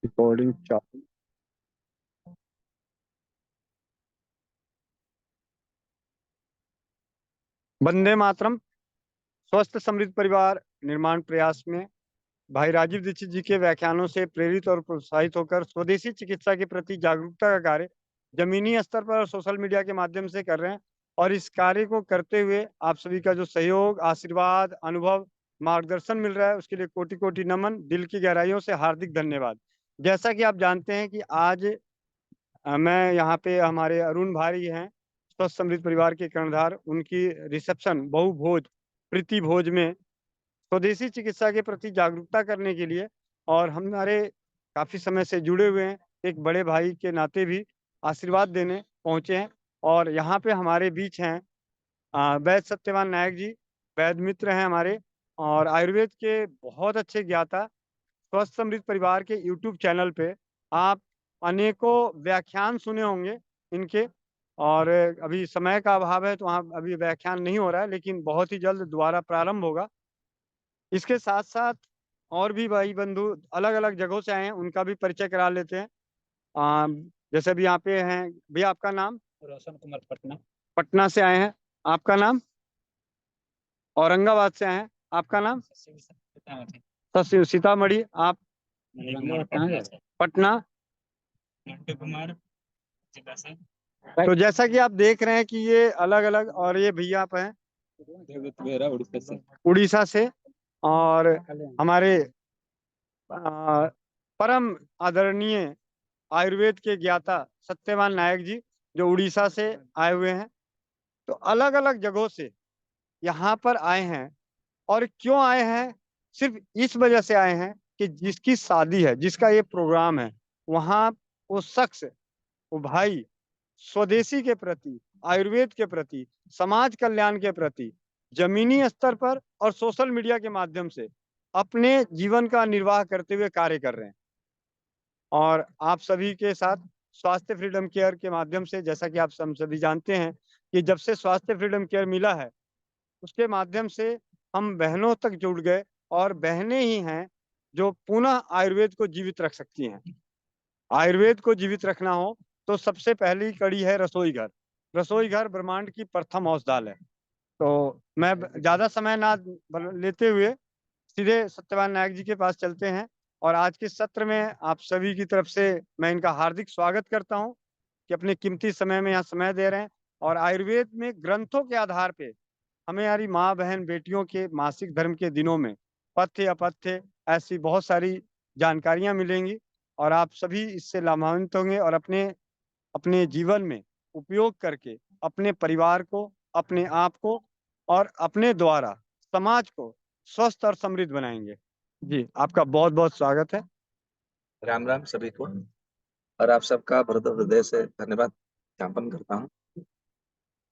Recording चालू। वंदे मातरम। स्वस्थ समृद्ध परिवार निर्माण प्रयास में भाई राजीव दीक्षित जी के व्याख्यानों से प्रेरित और प्रोत्साहित होकर स्वदेशी चिकित्सा के प्रति जागरूकता का कार्य जमीनी स्तर पर और सोशल मीडिया के माध्यम से कर रहे हैं। और इस कार्य को करते हुए आप सभी का जो सहयोग, आशीर्वाद, अनुभव, मार्गदर्शन मिल रहा है, उसके लिए कोटि कोटि नमन, दिल की गहराइयों से हार्दिक धन्यवाद। जैसा कि आप जानते हैं कि आज मैं यहाँ पे, हमारे अरुण भाई हैं, स्वस्थ समृद्ध परिवार के कर्णधार, उनकी रिसेप्शन बहुभोज प्रीति भोज में स्वदेशी चिकित्सा के प्रति जागरूकता करने के लिए और हमारे काफी समय से जुड़े हुए हैं, एक बड़े भाई के नाते भी आशीर्वाद देने पहुंचे हैं। और यहाँ पे हमारे बीच हैं वैद्य सत्यवान नायक जी, वैद्य मित्र हैं हमारे, और आयुर्वेद के बहुत अच्छे ज्ञाता। स्वस्थ समृद्ध परिवार के यूट्यूब चैनल पे आप अनेकों व्याख्यान सुने होंगे इनके। और अभी समय का अभाव है तो वहाँ अभी व्याख्यान नहीं हो रहा है, लेकिन बहुत ही जल्द दोबारा प्रारंभ होगा। इसके साथ साथ और भी भाई बंधु अलग अलग जगहों से आए हैं, उनका भी परिचय करा लेते हैं। आ, जैसे भी यहाँ पे हैं भैया, आपका नाम? रोशन कुमार, पटना। पटना से आए हैं। आपका नाम? औरंगाबाद से आए हैं। आपका नाम? सीतामढ़ी। आप? पटना। मंटू कुमार, जिला से। तो जैसा कि आप देख रहे हैं कि ये अलग अलग, और ये भैया आप हैं उड़ीसा से। उड़ीसा से, और हमारे आ, परम आदरणीय आयुर्वेद के ज्ञाता सत्यवान नायक जी, जो उड़ीसा से आए हुए हैं। तो अलग अलग जगहों से यहाँ पर आए हैं। और क्यों आए हैं? सिर्फ इस वजह से आए हैं कि जिसकी शादी है, जिसका ये प्रोग्राम है, वहाँ वो शख्स, वो भाई स्वदेशी के प्रति, आयुर्वेद के प्रति, समाज कल्याण के प्रति जमीनी स्तर पर और सोशल मीडिया के माध्यम से अपने जीवन का निर्वाह करते हुए कार्य कर रहे हैं। और आप सभी के साथ स्वास्थ्य फ्रीडम केयर के माध्यम से, जैसा कि आप सब सभी जानते हैं कि जब से स्वास्थ्य फ्रीडम केयर मिला है, उसके माध्यम से हम बहनों तक जुड़ गए। और बहनें ही हैं जो पुनः आयुर्वेद को जीवित रख सकती हैं। आयुर्वेद को जीवित रखना हो तो सबसे पहली कड़ी है रसोई घर। रसोई घर ब्रह्मांड की प्रथम औषधालय है। तो मैं ज्यादा समय ना लेते हुए सीधे सत्यवान नायक जी के पास चलते हैं। और आज के सत्र में आप सभी की तरफ से मैं इनका हार्दिक स्वागत करता हूं कि अपने कीमती समय में यहाँ समय दे रहे हैं। और आयुर्वेद में ग्रंथों के आधार पे हमें, हमारी माँ बहन बेटियों के मासिक धर्म के दिनों में पथ्य अपथ्य ऐसी बहुत सारी जानकारियां मिलेंगी। और आप सभी इससे लाभान्वित होंगे और अपने अपने जीवन में उपयोग करके अपने परिवार को, अपने आप को और अपने द्वारा समाज को स्वस्थ और समृद्ध बनाएंगे। जी, आपका बहुत बहुत स्वागत है। राम राम सभी को, और आप सबका भरत हृदय से धन्यवाद ज्ञापन करता हूँ।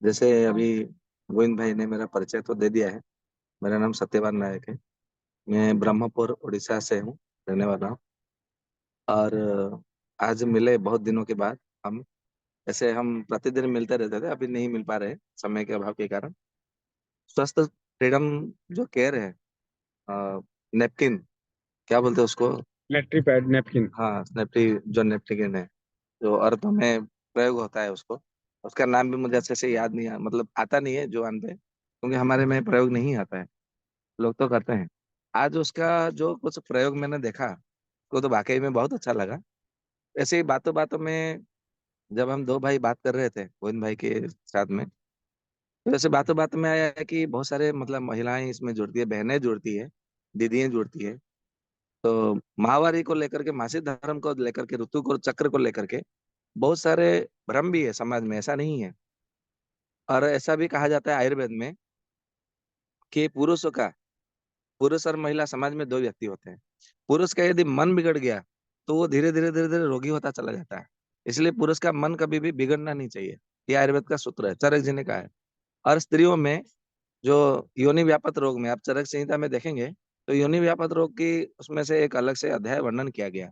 जैसे अभी गोविंद भाई ने मेरा परिचय तो दे दिया है। मेरा नाम सत्यवान नायक है। मैं ब्रह्मपुर उड़ीसा से हूँ, रहने वाला हूँ। और आज मिले बहुत दिनों के बाद हम। ऐसे हम प्रतिदिन मिलते रहते थे, अभी नहीं मिल पा रहे समय के अभाव के कारण। स्वस्थ फ्रीडम जो केयर है, नेपकिन क्या बोलते हैं उसको? लेट्री पैड, नेपकिन। हाँ, स्नेप्टी, जो नेपकिन है, जो अर्थों में प्रयोग होता है उसको, उसका नाम भी मुझे अच्छे से याद नहीं मतलब आता नहीं है जो पे, क्योंकि हमारे में प्रयोग नहीं आता है। लोग तो करते हैं। आज उसका जो कुछ प्रयोग मैंने देखा, वो तो वाकई में बहुत अच्छा लगा। ऐसे ही बातों बातों में जब हम दो भाई बात कर रहे थे गोविंद भाई के साथ में, तो ऐसे बातों बातों में आया है कि बहुत सारे मतलब महिलाएं इसमें जुड़ती है, बहनें जुड़ती है, दीदियां जुड़ती है। तो माहवारी को लेकर के, मासिक धर्म को लेकर के, ऋतु को, चक्र को लेकर के बहुत सारे भ्रम भी है समाज में, ऐसा नहीं है। और ऐसा भी कहा जाता है आयुर्वेद में कि पुरुष और महिला समाज में दो व्यक्ति होते हैं। पुरुष का यदि मन बिगड़ गया तो वो धीरे धीरे रोगी होता चला जाता है। इसलिए पुरुष का मन कभी भी बिगड़ना नहीं चाहिए। ये आयुर्वेद का सूत्र है, चरक जी ने कहा है। और स्त्रियों में जो योनि व्यापक रोग में, आप चरक संहिता में देखेंगे तो योनि व्यापक रोग की उसमें से एक अलग से अध्याय वर्णन किया गया।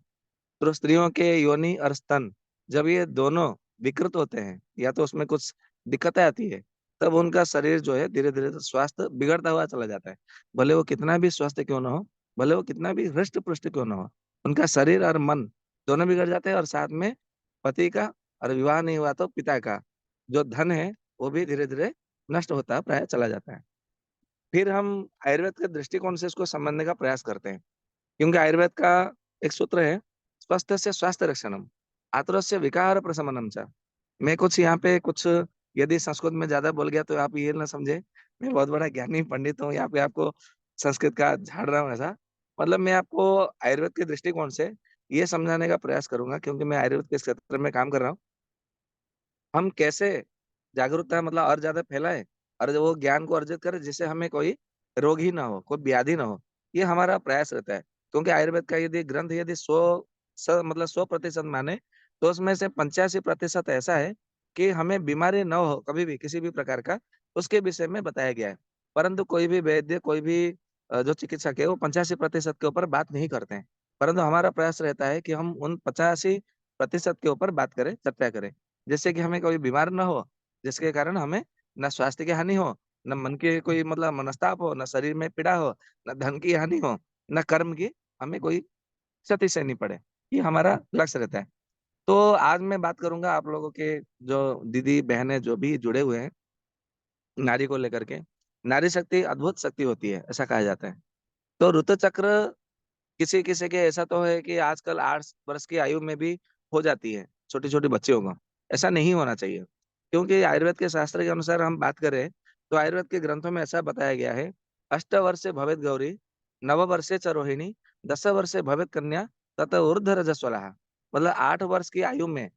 तो स्त्रियों के योनि और स्तन, जब ये दोनों विकृत होते हैं या तो उसमें कुछ दिक्कतें आती है, तब उनका शरीर जो है धीरे धीरे स्वास्थ्य बिगड़ता हुआ चला जाता है। भले वो कितना भी स्वस्थ क्यों ना हो, भले वो कितना भी हृष्ट पुष्ट क्यों ना हो, उनका शरीर और मन दोनों बिगड़ जाते हैं, और साथ में पति का, और विवाह नहीं हुआ तो पिता का जो धन है वो भी धीरे धीरे नष्ट होता प्राय चला जाता है। फिर हम आयुर्वेद के दृष्टिकोण से इसको समझने का प्रयास करते हैं, क्योंकि आयुर्वेद का एक सूत्र है, स्वस्थ से स्वास्थ्य रक्षणम, आतुरस्य विकार प्रशमनम च। मैं कुछ यहाँ पे कुछ यदि संस्कृत में ज्यादा बोल गया तो आप ये ना समझे मैं बहुत बड़ा ज्ञानी पंडित हूँ, यहाँ पे आपको संस्कृत का झाड़ रहा हूँ ऐसा। मतलब मैं आपको आयुर्वेद के दृष्टिकोण से ये समझाने का प्रयास करूंगा, क्योंकि मैं आयुर्वेद के क्षेत्र में काम कर रहा हूँ। हम कैसे जागरूकता मतलब और ज्यादा फैलाए, और वो ज्ञान को अर्जित करें जिससे हमें कोई रोग ही ना हो, कोई व्याधि ना हो, ये हमारा प्रयास रहता है। क्योंकि आयुर्वेद का यदि ग्रंथ यदि 100% माने तो उसमें से 85% ऐसा है कि हमें बीमारी न हो कभी भी किसी भी प्रकार का, उसके विषय में बताया गया है। परंतु कोई भी वैद्य, कोई भी जो चिकित्सक है वो 85% के ऊपर बात नहीं करते हैं। परंतु हमारा प्रयास रहता है कि हम उन 85% के ऊपर बात करें, चर्चा करें, जिससे कि हमें कोई बीमार ना हो, जिसके कारण हमें न स्वास्थ्य की हानि हो, न मन के कोई मतलब मनस्ताप हो, न शरीर में पीड़ा हो, न धन की हानि हो, न कर्म की हमें कोई क्षति सहनी पड़े। ये हमारा लक्ष्य रहता है। तो आज मैं बात करूंगा आप लोगों के जो दीदी बहनें जो भी जुड़े हुए हैं नारी को लेकर के। नारी शक्ति अद्भुत शक्ति होती है ऐसा कहा जाता है। तो ऋतु चक्र किसी किसी के ऐसा तो है कि आजकल 8 वर्ष की आयु में भी हो जाती है छोटी छोटी बच्चियों को। ऐसा नहीं होना चाहिए, क्योंकि आयुर्वेद के शास्त्र के अनुसार हम बात करें तो आयुर्वेद के ग्रंथों में ऐसा बताया गया है, 8 वर्षे भवेत गौरी, 9 वर्षे च रोहिणी, 10 वर्षे भवेत कन्या, तथा ऊर्ध्व रजस्वला। मतलब 8 वर्ष की आयु में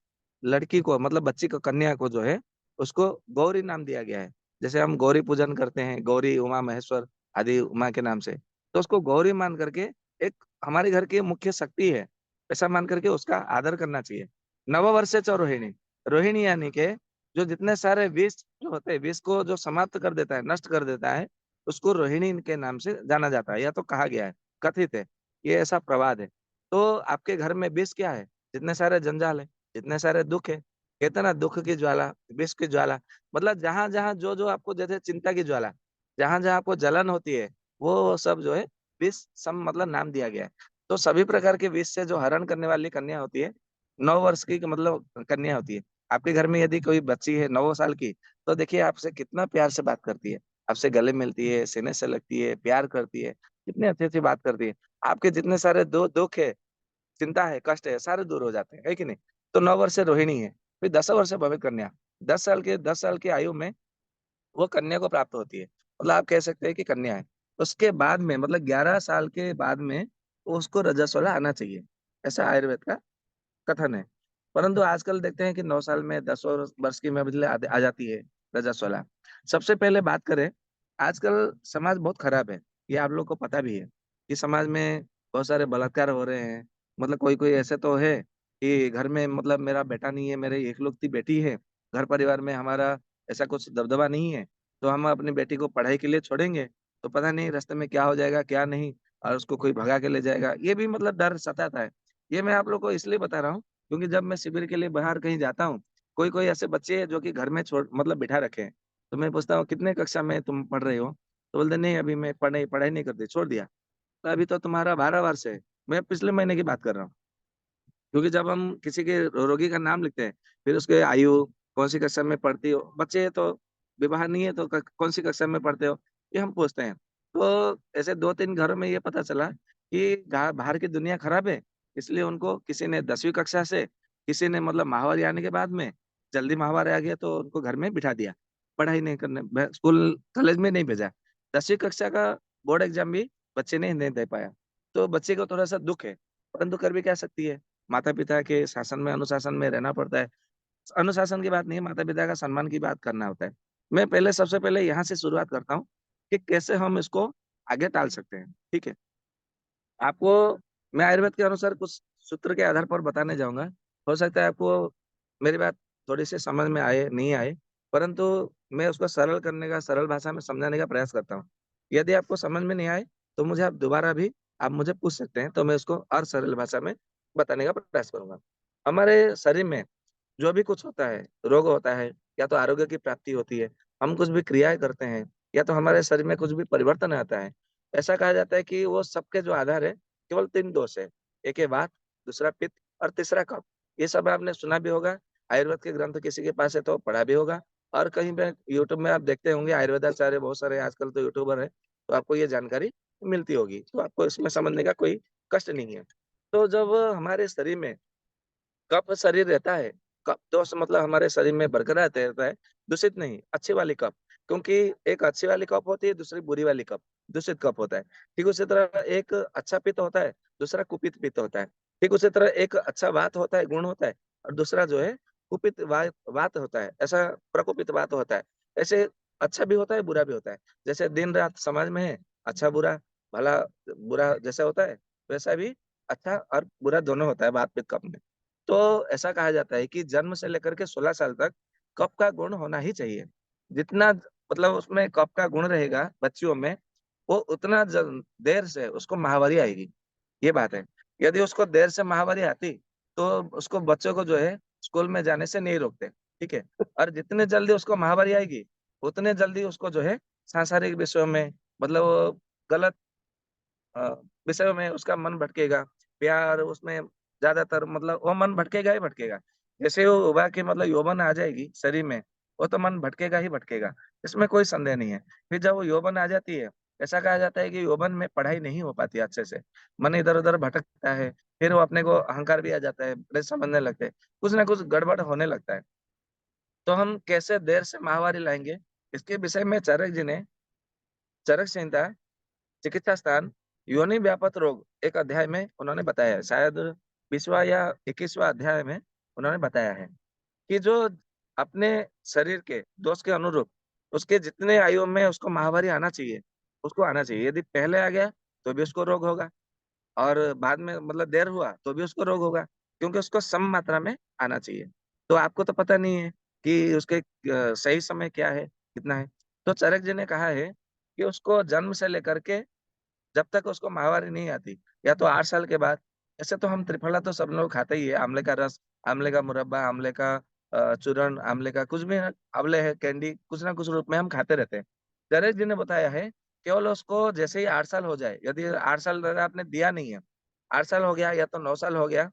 लड़की को मतलब बच्ची को, कन्या को जो है उसको गौरी नाम दिया गया है। जैसे हम गौरी पूजन करते हैं, गौरी उमा महेश्वर आदि उमा के नाम से, तो उसको गौरी मान करके एक हमारे घर की मुख्य शक्ति है ऐसा मान करके उसका आदर करना चाहिए। 9 वर्षे च रोहिणी, रोहिणी यानी के जो जितने सारे विष जो होते हैं, विष को जो समाप्त कर देता है, नष्ट कर देता है, उसको रोहिणी के नाम से जाना जाता है, या तो कहा गया है, कथित है, ये ऐसा प्रवाद है। तो आपके घर में विष क्या है, जितने सारे जंजाल है, जितने सारे दुख है, कहते हैं ना दुख की ज्वाला, विष की ज्वाला, मतलब जहां जहां जो जो आपको जैसे चिंता की ज्वाला, जहां जहां आपको जलन होती है, वो सब जो है विष सम मतलब नाम दिया गया है। तो सभी प्रकार के विष से जो हरण करने वाली कन्या होती है, 9 वर्ष की मतलब कन्या होती है। आपके घर में यदि कोई बच्ची है 9 साल की, तो देखिए आपसे कितना प्यार से बात करती है, आपसे गले मिलती है, सीने से लगती है, प्यार करती है, कितने अच्छे से बात करती है। आपके जितने सारे दुख है, चिंता है, कष्ट है, सारे दूर हो जाते हैं, है कि नहीं। तो 9 वर्ष से रोहिणी है, फिर 10 वर्ष से भवित कन्या, 10 साल की आयु में वो कन्या को प्राप्त होती है, मतलब आप कह सकते हैं कि कन्या है। उसके बाद में मतलब 11 साल के बाद में उसको रजस्वला आना चाहिए, ऐसा आयुर्वेद का कथन है। परंतु आजकल देखते हैं कि 9 साल में 10 वर्ष की में बदले आ जाती है रजस्वला। सबसे पहले बात करें, आजकल समाज बहुत खराब है, ये आप लोग को पता भी है कि समाज में बहुत सारे बलात्कार हो रहे हैं। मतलब कोई कोई ऐसे तो है कि घर में मतलब मेरा बेटा नहीं है, मेरी एकलौती बेटी है, घर परिवार में हमारा ऐसा कुछ दबदबा नहीं है, तो हम अपनी बेटी को पढ़ाई के लिए छोड़ेंगे तो पता नहीं रास्ते में क्या हो जाएगा क्या नहीं, और उसको कोई भगा के ले जाएगा, ये भी मतलब डर सताता है। ये मैं आप लोग को इसलिए बता रहा हूँ क्योंकि जब मैं शिविर के लिए बाहर कहीं जाता हूँ, कोई कोई ऐसे बच्चे हैं जो कि घर में छोड़ मतलब बिठा रखे हैं, तो मैं पूछता हूँ कितने कक्षा में तुम पढ़ रहे हो, तो बोलते नहीं अभी मैं पढ़ाई नहीं करती, छोड़ दिया। तो अभी तो तुम्हारा 12 वर्ष है, मैं पिछले महीने की बात कर रहा हूँ। क्योंकि जब हम किसी के रोगी का नाम लिखते हैं, फिर उसके आयु, कौन सी कक्षा में पढ़ती हो, बच्चे हैं तो विवाह नहीं है तो कौन सी कक्षा में पढ़ते हो, ये हम पूछते हैं। तो ऐसे 2-3 घरों में ये पता चला कि बाहर की दुनिया खराब है, इसलिए उनको किसी ने 10वीं कक्षा से, किसी ने मतलब माहवारी आने के बाद में जल्दी माहवारी आ गया तो उनको घर में बिठा दिया, पढ़ाई नहीं करने, स्कूल कॉलेज में नहीं भेजा। 10वीं कक्षा का बोर्ड एग्जाम भी बच्चे ने नहीं दे पाया। तो बच्चे को थोड़ा सा दुख है, परंतु कर भी क्या सकती है, माता पिता के शासन में, अनुशासन में रहना पड़ता है। अनुशासन की बात नहीं है, माता पिता का सम्मान की बात करना होता है। मैं पहले सबसे पहले यहाँ से शुरुआत करता हूँ कि कैसे हम इसको आगे टाल सकते हैं, ठीक है। आपको मैं आयुर्वेद के अनुसार कुछ सूत्र के आधार पर बताने जाऊंगा। हो सकता है आपको मेरी बात थोड़ी सी समझ में आए नहीं आए, परंतु मैं उसको सरल करने का, सरल भाषा में समझाने का प्रयास करता हूँ। यदि आपको समझ में नहीं आए तो मुझे आप दोबारा भी आप मुझे पूछ सकते हैं, तो मैं उसको और सरल भाषा में बताने का प्रयास करूंगा। हमारे शरीर में जो भी कुछ होता है, रोग होता है, या तो आरोग्य की प्राप्ति होती है, हम कुछ भी क्रियाएं करते हैं, या तो हमारे शरीर में कुछ भी परिवर्तन आता है, ऐसा कहा जाता है कि वो सबके जो आधार है केवल 3 दोष है। एक है वात, दूसरा पित्त और तीसरा कफ। ये सब आपने सुना भी होगा, आयुर्वेद के ग्रंथ किसी के पास है तो पढ़ा भी होगा, और कहीं पे यूट्यूब में आप देखते होंगे आयुर्वेदाचार्य बहुत सारे आजकल तो यूट्यूबर है, तो आपको ये जानकारी मिलती होगी, तो आपको इसमें समझने का कोई कष्ट नहीं है। तो जब हमारे शरीर में कफ शरीर रहता है, कफ दोष मतलब हमारे शरीर में बरकरार रहता है, दूषित नहीं, अच्छी वाली कफ। क्योंकि एक अच्छी वाली कफ होती है, दूसरी बुरी वाली कफ, दूषित कफ होता है। ठीक उसी तरह एक अच्छा पित्त होता है, दूसरा कुपित पित्त होता है। ठीक उसी तरह एक अच्छा वात होता है, गुण होता है, और दूसरा जो है कुपित वात होता है, ऐसा प्रकुपित वात होता है। ऐसे अच्छा भी होता है, बुरा भी होता है। जैसे दिन रात समाज में है, अच्छा बुरा, भला बुरा जैसा होता है, वैसा भी अच्छा और बुरा दोनों होता है वात पित्त कफ में। तो ऐसा कहा जाता है कि जन्म से लेकर के 16 साल तक कफ का गुण होना ही चाहिए। जितना मतलब उसमें कफ का गुण रहेगा बच्चियों में, वो उतना देर से उसको माहवारी आएगी। ये बात है। यदि उसको देर से माहवारी आती, तो उसको बच्चों को जो है स्कूल में जाने से नहीं रोकते। ठीक है। और जितने जल्दी उसको माहवारी आएगी, उतने जल्दी उसको जो है सांसारिक विषयों में, मतलब वो गलत अ, विषयों में उसका मन भटकेगा। प्यार उसमें ज्यादातर मतलब वो मन भटकेगा ही भटकेगा। जैसे वो युवा की मतलब यौवन आ जाएगी शरीर में, वो तो मन भटकेगा ही भटकेगा, इसमें कोई संदेह नहीं है। फिर जब वो यौवन आ जाती है, ऐसा कहा जाता है कि यौवन में पढ़ाई नहीं हो पाती अच्छे से, मन इधर उधर भटकता है। फिर वो अपने को अहंकार भी आ जाता है, बड़े समझने लगते हैं, कुछ ना कुछ गड़बड़ होने लगता है। तो हम कैसे देर से माहवारी लाएंगे, इसके विषय में चरक जी ने चरक संहिता चिकित्सा स्थान योनि व्यापक रोग एक अध्याय में उन्होंने बताया है, शायद 20वां या 21वां अध्याय में उन्होंने बताया है कि जो अपने शरीर के दोष के अनुरूप उसके जितने आयु में उसको माहवारी आना चाहिए, उसको आना चाहिए। यदि पहले आ गया तो भी उसको रोग होगा, और बाद में मतलब देर हुआ तो भी उसको रोग होगा, क्योंकि उसको सम मात्रा में आना चाहिए। तो आपको तो पता नहीं है कि उसके सही समय क्या है, कितना है। तो चरक जी ने कहा है कि उसको जन्म से लेकर के जब तक उसको माहवारी नहीं आती, या तो 8 साल के बाद। ऐसे तो हम त्रिफला तो सब लोग खाते ही है, आंवले का रस, आंवले का मुरब्बा, आंवले का चूर्ण, आंवले का कुछ भी आंवले है कैंडी, कुछ ना कुछ रूप में हम खाते रहते हैं। नरेश जी ने बताया है केवल उसको जैसे ही 8 साल हो जाए, यदि 8 साल अगर आपने दिया नहीं है, 8 साल हो गया या तो 9 साल हो गया,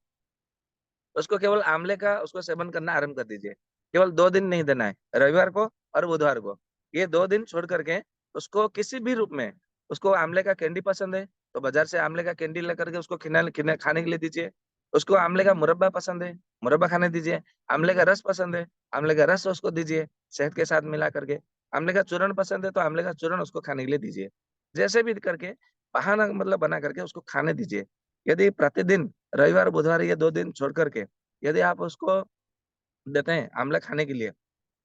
उसको केवल आंवले का उसको सेवन करना आरंभ कर दीजिए। केवल 2 दिन नहीं देना है, रविवार को और बुधवार को। ये 2 दिन छोड़ करके उसको किसी भी रूप में, उसको आंवले का कैंडी पसंद है तो बाजार से आंवले का कैंडी लेकर के उसको खाने के लिए दीजिए। उसको आंवले का मुरब्बा पसंद है, मुरब्बा खाने दीजिए। आंवले का रस पसंद है, आंवले का रस उसको दीजिए शहद के साथ मिला करके। आंवले का चूर्ण पसंद है तो आंवले का चूर्ण उसको खाने के लिए दीजिए। जैसे भी करके बहाना मतलब बना करके उसको खाने दीजिए। यदि प्रतिदिन रविवार बुधवार ये 2 दिन छोड़ करके यदि आप उसको देते हैं आंवला खाने के लिए,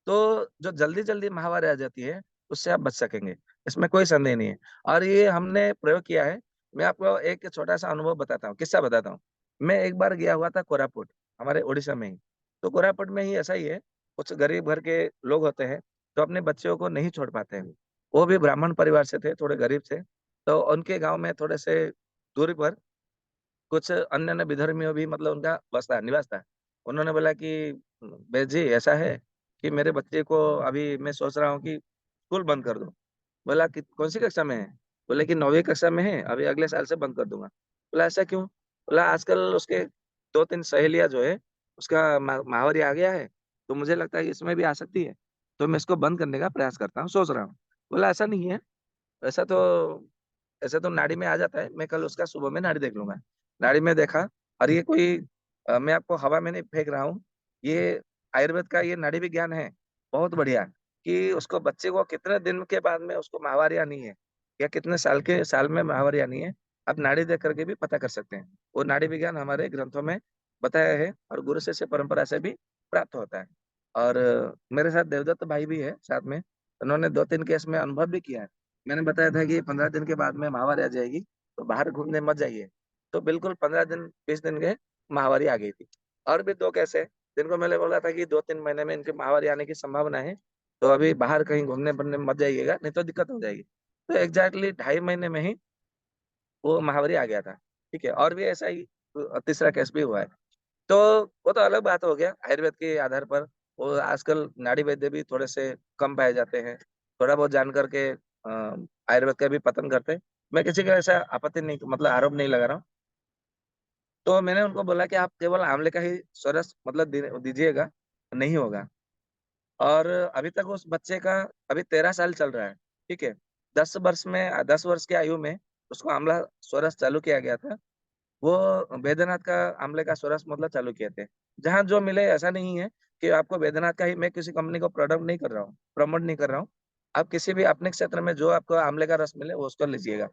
तो जो जल्दी-जल्दी माहवारी आ जाती है, उससे आप बच सकेंगे। इसमें कोई संदेह नहीं है। और ये हमने प्रयोग किया है। मैं आपको एक छोटा-सा अनुभव बताता हूँ, किस्सा बताता हूँ। मैं एक बार गया हुआ था कोरापुट, हमारे ओडिशा में ही। तो कोरापुट में ही ऐसा ही है, कुछ गरीब घर के लोग होते हैं, जो अपने बच्चों को नहीं छोड़ पाते हैं। वो भी ब्राह्मण परिवार से थे, थोड़े गरीब थे। तो उनके गाँव में थोड़े से दूरी पर कुछ अन्य विधर्मियों भी मतलब उनका निवास था। उन्होंने बोला कि "बेस जी ऐसा है कि मेरे बच्चे को अभी मैं सोच रहा हूँ कि स्कूल बंद कर दूँ।" बोला कि "कौन-सी कक्षा में है?" बोले कि 9वीं कक्षा में है, अभी अगले साल से बंद कर दूँगा। बोला "ऐसा क्यों?" बोला "आजकल उसके 2-3 सहेलियाँ जो है, उसका माहवारी आ गया है, तो मुझे लगता है कि इसमें भी आ सकती है, तो मैं इसको बंद करने का प्रयास करता हूँ, सोच रहा हूँ।" बोला "ऐसा नहीं है, वैसा तो ऐसे तो नाड़ी में आ जाता है, मैं कल उसका सुबह में नाड़ी देख लूँगा।" नाड़ी में देखा, और ये कोई मैं आपको हवा में नहीं फेंक रहा हूँ, ये आयुर्वेद का ये नाड़ी विज्ञान है, बहुत बढ़िया, कि उसको बच्चे को कितने दिन के बाद में उसको माहवारी आनी है, या कितने साल में माहवारी आनी है, आप नाड़ी देख करके भी पता कर सकते हैं। वो नाड़ी विज्ञान हमारे ग्रंथों में बताया है, और गुरु शिष्य परंपरा से भी प्राप्त होता है। और मेरे साथ देवदत्त भाई भी है साथ में, उन्होंने 2-3 केस में अनुभव भी किया है। मैंने बताया था कि 15 दिन के बाद में माहवारी आ जाएगी, तो बाहर घूमने मत जाइए। तो बिल्कुल 15 दिन, 20 दिन गए, माहवारी आ गई थी। और भी 2 केस है, जिनको मैंने बोला था कि 2-3 महीने में इनकी माहवारी आने की संभावना है, तो अभी बाहर कहीं घूमने-फिरने मत जाइएगा, नहीं तो दिक्कत हो जाएगी। तो एग्ज़ैक्टली 2.5 महीने में ही वो महावरी आ गया था, ठीक है? और भी ऐसा ही तीसरा केस भी हुआ है। तो वो तो अलग बात हो गया आयुर्वेद के आधार पर। वो आजकल नाड़ी वैद्य भी थोड़े से कम पाए जाते हैं। थोड़ा बहुत जान कर के आयुर्वेद का भी पतन करते हैं। मैं किसी का ऐसा आपत्ति नहीं मतलब आरोप नहीं लगा रहा हूँ। तो मैंने उनको बोला कि आप केवल आंवले का ही स्वारस मतलब दीजिएगा, नहीं होगा। और अभी तक उस बच्चे का अभी 13 साल चल रहा है, ठीक है। 10 वर्ष की आयु में उसको आंवला स्वारस चालू किया गया था। वो बैद्यनाथ का आंवले का स्वारस मतलब चालू किए थे। जहाँ जो मिले, ऐसा नहीं है कि आपको बैद्यनाथ का ही, मैं किसी कंपनी को प्रोडक्ट नहीं कर रहा हूँ, प्रमोट नहीं कर रहा हूँ। आप किसी भी अपने क्षेत्र में जो आपको आंवले का रस मिले वो उसको लीजिएगा।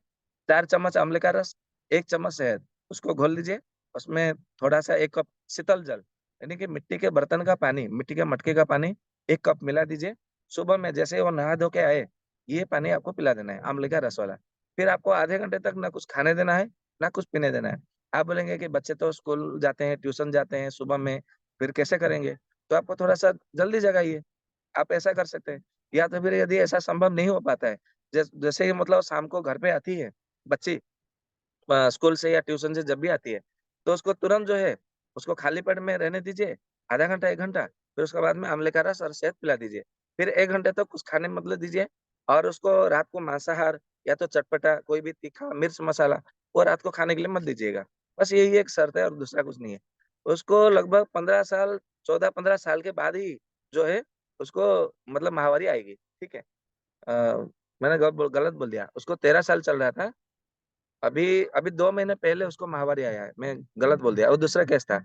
4 चम्मच आंवले का रस, 1 चम्मच शहद, उसको घोल लीजिए। उसमें थोड़ा-सा 1 कप शीतल जल, यानी कि मिट्टी के बर्तन का पानी, मिट्टी के मटके का पानी 1 कप मिला दीजिए। सुबह में जैसे ही वो नहा धो के आए, ये पानी आपको पिला देना है, आंवले का रस वाला। फिर आपको आधे घंटे तक ना कुछ खाने देना है, ना कुछ पीने देना है। आप बोलेंगे कि बच्चे तो स्कूल जाते हैं, ट्यूशन जाते हैं सुबह में, फिर कैसे करेंगे? तो आपको थोड़ा-सा जल्दी जगाइए, आप ऐसा कर सकते हैं। या तो फिर यदि ऐसा संभव नहीं हो पाता है, जैसे ही मतलब शाम को घर पे आती है बच्ची, स्कूल से या ट्यूशन से जब भी आती है, तो उसको तुरंत जो है, उसको खाली पेट में रहने दीजिए, आधा घंटा, 1 घंटा, फिर उसके बाद में आंवले का रस और शहद पिला दीजिए। फिर 1 घंटे तक कुछ खाने मतलब दीजिए, और उसको रात को मांसाहार या तो चटपटा, कोई भी तीखा, मिर्च मसाला, वो रात को खाने के लिए मत दीजिएगा। बस यही एक शर्त है और दूसरा कुछ नहीं है। उसको लगभग 15 साल, 14-15 साल के बाद ही जो है, उसको मतलब माहवारी आएगी, ठीक है? मैंने गलत बोल दिया, उसको 13 साल चल रहा था। अभी अभी 2 महीने पहले उसको माहवारी आया है, मैं गलत बोल दिया, वो दूसरा केस था,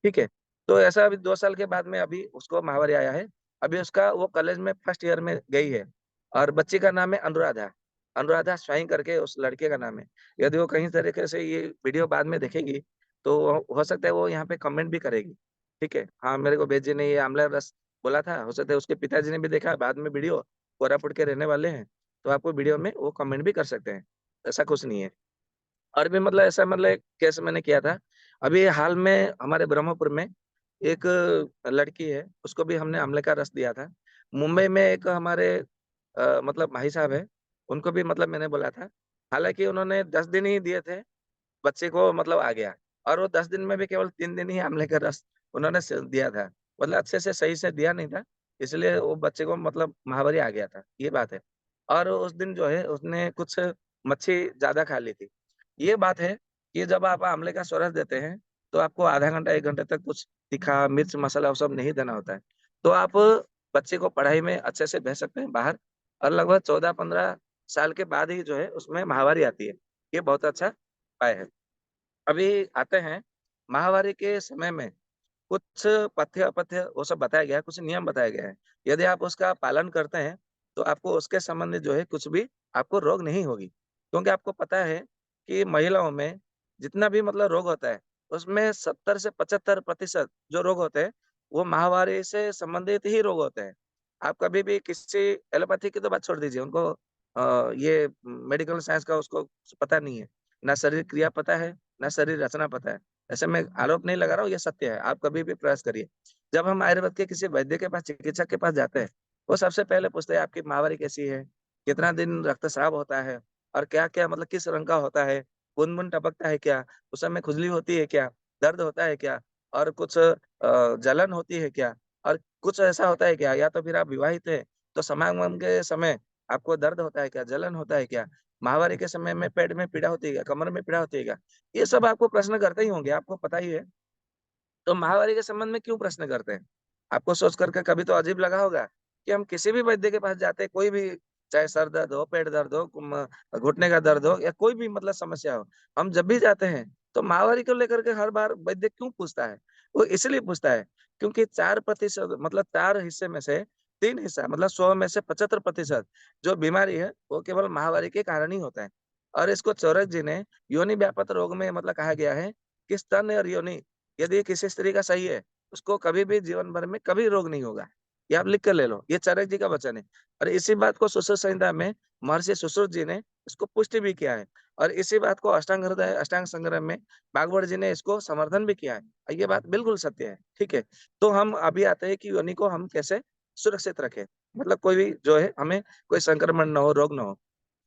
ठीक है? तो ऐसा अभी 2 साल के बाद में अभी उसको माहवारी आया है। अभी उसका वो कॉलेज में फर्स्ट ईयर में गई है, और बच्ची का नाम है अनुराधा। अनुराधा स्वाइन करके उस लड़के का नाम है। यदि वो कहीं तरीके से ये वीडियो बाद में देखेगी, तो हो सकता है वो यहाँ पे कमेंट भी करेगी, ठीक है? हाँ, मेरे को बेजी ने ये आंवला रस बोला था, हो सकता है उसके पिताजी ने भी देखा बाद में वीडियो, कोरापुट के रहने वाले हैं, तो आपको वीडियो में वो कमेंट भी कर सकते हैं, ऐसा कुछ नहीं है। और भी मतलब ऐसा मतलब एक केस मैंने किया था। अभी हाल में हमारे ब्रह्मपुर में एक लड़की है, उसको भी हमने आंवले का रस दिया था। मुंबई में एक हमारे मतलब भाई साहब हैं, उनको भी मतलब मैंने बोला था। हालाँकि उन्होंने 10 दिन ही दिए थे, बच्चे को मतलब आ गया, और वो 10 दिन में भी केवल 3 दिन ही आंवले का रस उन्होंने दिया था। मतलब अच्छे से सही से दिया नहीं था, इसलिए वो बच्चे को मतलब महावरी आ गया था, ये बात है। और उस दिन जो है उसने कुछ मच्छी ज़्यादा खा ली थी। ये बात है कि जब आप आंवले का स्वारस देते हैं, तो आपको आधा घंटा 1 घंटे तक कुछ तीखा, मिर्च मसाला वो सब नहीं देना होता है। तो आप बच्चे को पढ़ाई में अच्छे से भेज सकते हैं बाहर, और लगभग 14-15 साल के बाद ही जो है उसमें माहवारी आती है। ये बहुत अच्छा उपाय है। अभी आते हैं, माहवारी के समय में कुछ पथ्य-अपथ्य वो सब बताया गया है, कुछ नियम बताया गया है। यदि आप उसका पालन करते हैं, तो आपको उसके संबंधित जो है कुछ भी आपको रोग नहीं होगी। क्योंकि आपको पता है कि महिलाओं में जितना भी मतलब रोग होता है, उसमें 70 से 75% जो रोग होते हैं, वो माहवारी से संबंधित ही रोग होते हैं। आप कभी भी किसी एलोपैथी की तो बात छोड़ दीजिए, उनको ये मेडिकल साइंस का उसको पता नहीं है। ना शरीर क्रिया पता है, ना शरीर रचना पता है। ऐसे मैं आरोप नहीं लगा रहा हूँ, ये सत्य है, आप कभी भी प्रयास करिए। जब हम आयुर्वेद के किसी वैद्य के पास, चिकित्सक के पास जाते हैं, वो सबसे पहले पूछते हैं आपकी माहवारी कैसी है? कितना दिन रक्तस्राव होता है? और क्या-क्या मतलब किस रंग का होता है? खून-वून टपकता है क्या? उस समय खुजली होती है क्या? दर्द होता है क्या? और कुछ जलन होती है क्या? और कुछ ऐसा होता है क्या? या तो फिर आप विवाहित हैं, तो समागम के समय आपको दर्द होता है क्या? जलन होता है क्या? माहवारी के समय में पेट में पीड़ा होती है क्या? कमर में पीड़ा होती है क्या? ये सब आपको प्रश्न करते ही होंगे, आपको पता ही है। तो माहवारी के संबंध में क्यों प्रश्न करते हैं? आपको सोच कर के कभी तो अजीब लगा होगा कि हम किसी भी वैद्य के पास जाते हैं, कोई भी, चाहे सर दर्द हो, पेट दर्द हो, घुटने का दर्द हो या कोई भी मतलब समस्या हो, हम जब भी जाते हैं, तो माहवारी को लेकर के हर बार वैद्य क्यों पूछता है? वो इसलिए पूछता है क्योंकि 4% मतलब 4 हिस्से में से 3 हिस्सा मतलब 100 में से 75% जो बीमारी है, वो केवल माहवारी के कारण ही होता है। और इसको चौरक जी ने योनि व्यापक रोग में मतलब कहा गया है कि स्तन और योनि यदि किसी स्त्री का सही है, उसको कभी भी जीवन भर में कभी रोग नहीं होगा। ये आप लिख कर ले लो, ये चाणक्य जी का वचन है। और इसी बात को सुश्रुत संहिता में महर्षि सुश्रुत जी ने इसको पुष्टि भी किया है। और इसी बात को अष्टांग हृदय, अष्टांग संग्रह में भागवत जी ने इसको समर्थन भी किया है। और ये बात बिल्कुल सत्य है, ठीक है? तो हम अभी आते हैं कि योनि को हम कैसे सुरक्षित रखें। मतलब कोई भी जो है हमें कोई संक्रमण ना हो, रोग ना हो।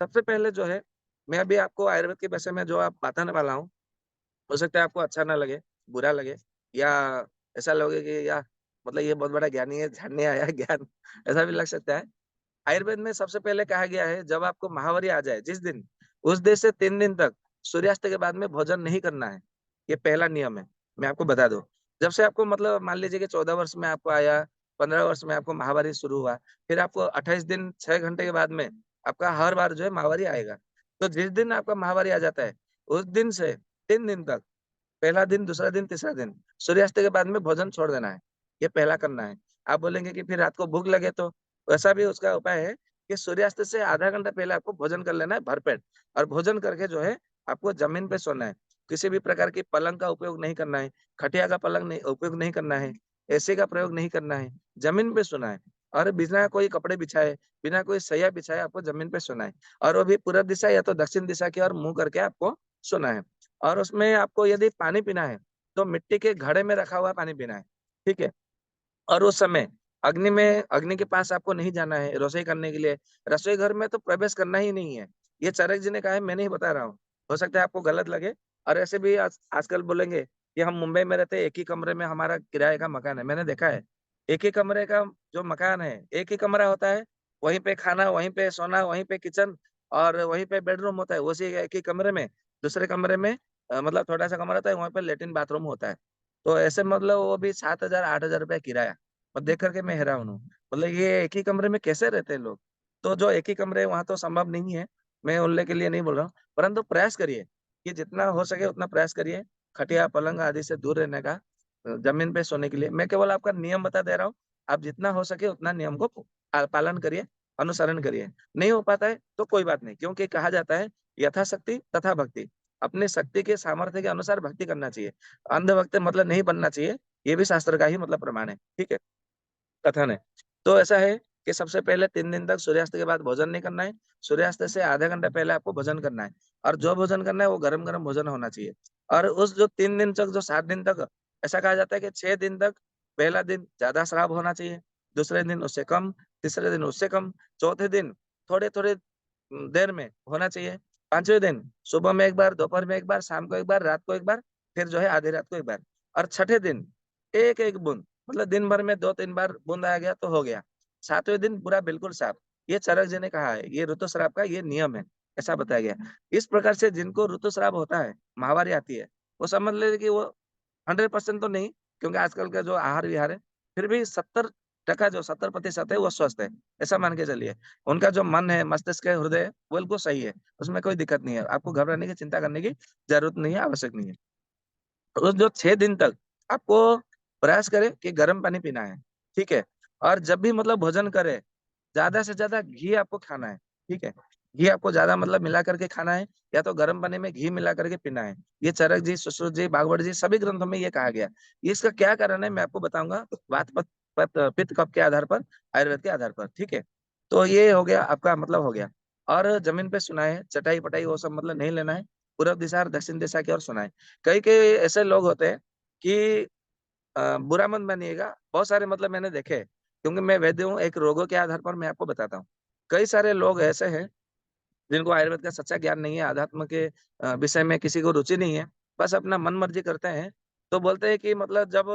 सबसे पहले जो है, मैं अभी आपको आयुर्वेद के विषय में जो आप बताने वाला हूँ, हो सकता है आपको अच्छा ना लगे, बुरा लगे, या ऐसा लगे कि यार मतलब ये बहुत बड़ा ज्ञानी है, जानने आया है ज्ञान, ऐसा भी लग सकता है। आयुर्वेद में सबसे पहले कहा गया है जब आपको महावरी आ जाए जिस दिन, उस दिन से 3 दिन तक सूर्यास्त के बाद में भोजन नहीं करना है। ये पहला नियम है, मैं आपको बता दूं। जब से आपको मतलब मान लीजिए कि 14 वर्ष में आपको आया, 15 वर्ष में आपको माहवारी शुरू हुआ, फिर आपको 28 दिन 6 घंटे के बाद में आपका हर बार जो है माहवारी आएगा। तो जिस दिन आपका माहवारी आ जाता है उस दिन से 3 दिन तक, पहला दिन, दूसरा दिन, तीसरा दिन, सूर्यास्त के बाद में भोजन छोड़ देना है। ये पहला करना है। आप बोलेंगे कि फिर रात को भूख लगे तो वैसा भी उसका उपाय है कि सूर्यास्त से आधा घंटा पहले आपको भोजन कर लेना है भरपेट, और भोजन करके जो है आपको जमीन पे सोना है। किसी भी प्रकार की पलंग का उपयोग नहीं करना है, खटिया का पलंग नहीं उपयोग नहीं करना है, एसी का प्रयोग नहीं करना है, जमीन पे सोना है। और बिना कोई कपड़े बिछाए, बिना कोई सैया बिछाए आपको जमीन पे सोना है। और वो भी पूरब दिशा या तो दक्षिण दिशा की ओर मुंह करके आपको सोना है। और उसमें आपको यदि पानी पीना है तो मिट्टी के घड़े में रखा हुआ पानी पीना है, ठीक है। और उस समय अग्नि के पास आपको नहीं जाना है रसोई करने के लिए। रसोई घर में तो प्रवेश करना ही नहीं है। ये चरक जी ने कहा है, मैं नहीं बता रहा हूँ। हो सकता है आपको गलत लगे। और ऐसे भी आजकल बोलेंगे कि हम मुंबई में रहते हैं, एक ही कमरे में हमारा किराए का मकान है। मैंने देखा है, एक ही कमरे का जो मकान है, एक ही कमरा होता है, वहीं पे खाना, वहीं पे सोना, वहीं पे किचन और वहीं पे बेडरूम होता है। उसी एक ही कमरे में दूसरे कमरे में मतलब थोड़ा सा कमरा होता है, वहीं पे लेट्रिन बाथरूम होता है। तो ऐसे मतलब वो भी 7,000 8,000 रुपया किराया। और देख करके मैं हैरान हूँ, मतलब ये एक ही कमरे में कैसे रहते हैं लोग। तो जो एक ही कमरे वहां तो संभव नहीं है, मैं उनके के लिए नहीं बोल रहा हूँ, परंतु प्रयास करिए कि जितना हो सके उतना प्रयास करिए खटिया पलंग आदि से दूर रहने का, जमीन पे सोने के लिए। मैं केवल आपका नियम बता दे रहा हूँ, आप जितना हो सके उतना नियम को पालन करिए, अनुसरण करिए। नहीं हो पाता है तो कोई बात नहीं, क्योंकि कहा जाता है यथाशक्ति तथा भक्ति। अपने शक्ति के सामर्थ्य के अनुसार भक्ति करना चाहिए, अंधभक्त मतलब नहीं बनना चाहिए। ये भी शास्त्र का ही मतलब प्रमाण है, ठीक है, कथन है। तो ऐसा है कि सबसे पहले 3 दिन तक सूर्यास्त के बाद भोजन नहीं करना है। सूर्यास्त से आधा घंटा पहले आपको भोजन करना है, और जो भोजन करना है वो गरम गरम भोजन होना चाहिए। और उस जो 3 दिन तक, जो 7 दिन तक, ऐसा कहा जाता है कि 6 दिन तक पहला दिन ज्यादा श्राप होना चाहिए, दूसरे दिन उससे कम, तीसरे दिन उससे कम, चौथे दिन थोड़े थोड़े देर में होना चाहिए, पांचवें दिन सुबह में एक बार, दोपहर में एक बार, शाम को एक बार, रात को एक बार, फिर जो है आधी रात को एक बार। और छठे दिन एक एक बूंद, मतलब दिन भर में 2-3 बार बूंद आ गया तो हो गया। सातवें दिन पूरा बिल्कुल साफ। ये चरक जी ने कहा है, ये ऋतुस्राव का ये नियम है, ऐसा बताया गया। इस प्रकार से जिनको ऋतुस्राव होता है, माहवारी आती है, वो समझ ले कि वो 100% तो नहीं, क्योंकि आजकल का जो आहार विहार है, फिर भी 70% जो 70% है वो स्वस्थ है, ऐसा मान के चलिए। उनका जो मन है, मस्तिष्क है, हृदय है, वो बिल्कुल सही है, उसमें कोई दिक्कत नहीं है। आपको घबराने की, चिंता करने की जरूरत नहीं है, आवश्यक नहीं है। उस जो 6 दिन तक आपको प्रयास करें कि गर्म पानी पीना है, ठीक है। और जब भी मतलब भोजन करे, ज्यादा से ज्यादा घी आपको खाना है, ठीक है। घी आपको ज्यादा मतलब मिला करके खाना है, या तो गर्म पानी में घी मिला करके पीना है। ये चरक जी, सुश्रुत जी, भागवत जी, सभी ग्रंथों में ये कहा गया। इसका क्या कारण है मैं आपको बताऊंगा, वात पित्त कफ के आधार पर, आयुर्वेद के आधार पर, ठीक है। तो ये हो गया आपका, मतलब हो गया। और जमीन पे सुना है, चटाई पटाई वो सब मतलब नहीं लेना है, पूर्व दिशा और दक्षिण दिशा की ओर सुना है। कई कई ऐसे लोग होते हैं कि बुरा मत मानिएगा, बहुत सारे मतलब मैंने देखे हैं, क्योंकि मैं वैद्य हूँ, एक रोगों के आधार पर मैं आपको बताता हूँ। कई सारे लोग ऐसे हैं जिनको आयुर्वेद का सच्चा ज्ञान नहीं है, आध्यात्म के विषय में किसी को रुचि नहीं है, बस अपना मन मर्जी करते हैं। तो बोलते हैं कि मतलब जब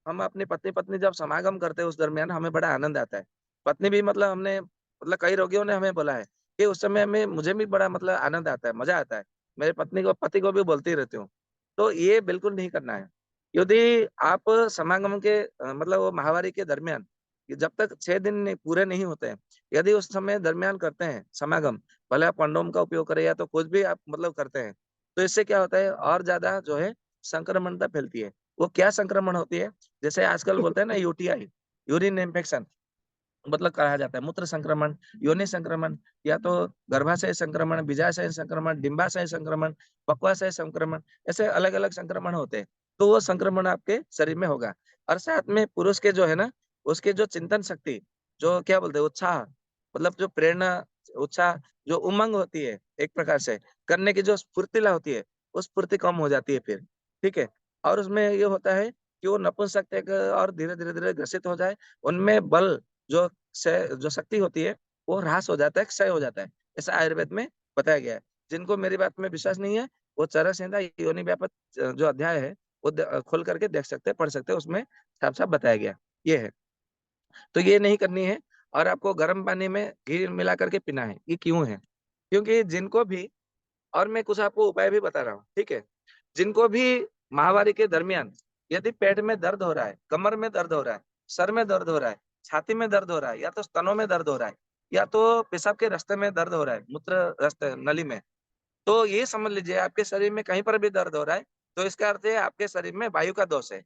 हम अपनी पत्नी पत्नी जब समागम करते हैं उस दरमियान हमें बड़ा आनंद आता है। पत्नी भी मतलब हमने मतलब कई रोगियों ने हमें बोला है कि उस समय में मुझे भी बड़ा मतलब आनंद आता है, मजा आता है। मेरे पत्नी को, पति को भी बोलती रहती हूँ। तो ये बिल्कुल नहीं करना है। यदि आप समागम के मतलब वो माहवारी के दरमियान, कि जब तक 6 दिन पूरे नहीं होते हैं, यदि उस समय दरमियान करते हैं समागम, भले आप कंडोम का उपयोग करें या तो कुछ भी आप मतलब करते हैं, तो इससे क्या होता है, और ज्यादा जो है संक्रमणता फैलती है। वो क्या संक्रमण होती है, जैसे आजकल बोलते हैं ना यूटीआई, यूरिन इन्फेक्शन, मतलब कहा जाता है मूत्र संक्रमण, योनि संक्रमण, या तो गर्भाशय संक्रमण, बीजाशय संक्रमण, डिंबाशय संक्रमण, पक्वाशय संक्रमण, ऐसे अलग अलग संक्रमण होते हैं। तो वो संक्रमण आपके शरीर में होगा। और साथ में पुरुष के जो है ना, उसके जो चिंतन शक्ति, जो क्या बोलते हैं उत्साह, मतलब जो प्रेरणा, उत्साह, जो उमंग होती है एक प्रकार से करने की, जो स्फूर्तिला होती है, वो स्फूर्ति कम हो जाती है फिर, ठीक है। और उसमें ये होता है कि वो नपुंसकता और धीरे धीरे धीरे ग्रसित हो जाए, उनमें बल, जो जो शक्ति होती है, वो ह्रास हो जाता है, क्षय हो जाता है, ऐसा आयुर्वेद में बताया गया है। जिनको मेरी बात में विश्वास नहीं है, वो चरक संहिता योनि व्यापक जो अध्याय है वो खोल करके देख सकते हैं, पढ़ सकते हैं, उसमें साफ साफ बताया गया ये है। तो ये नहीं करनी है। और आपको गर्म पानी में घी मिला करके पीना है। ये क्यों है, क्योंकि जिनको भी, और मैं कुछ आपको उपाय भी बता रहा हूँ, ठीक है, जिनको भी माहवारी के दरमियान यदि पेट में दर्द हो रहा है, कमर में दर्द हो रहा है, सर में दर्द हो रहा है, छाती में दर्द हो रहा है, या तो स्तनों में दर्द हो रहा है, या तो पेशाब के रास्ते में दर्द हो रहा है, मूत्र रास्ते नली में, तो ये समझ लीजिए आपके शरीर में कहीं पर भी दर्द हो रहा है, तो इसका अर्थ है आपके शरीर में वायु का दोष है।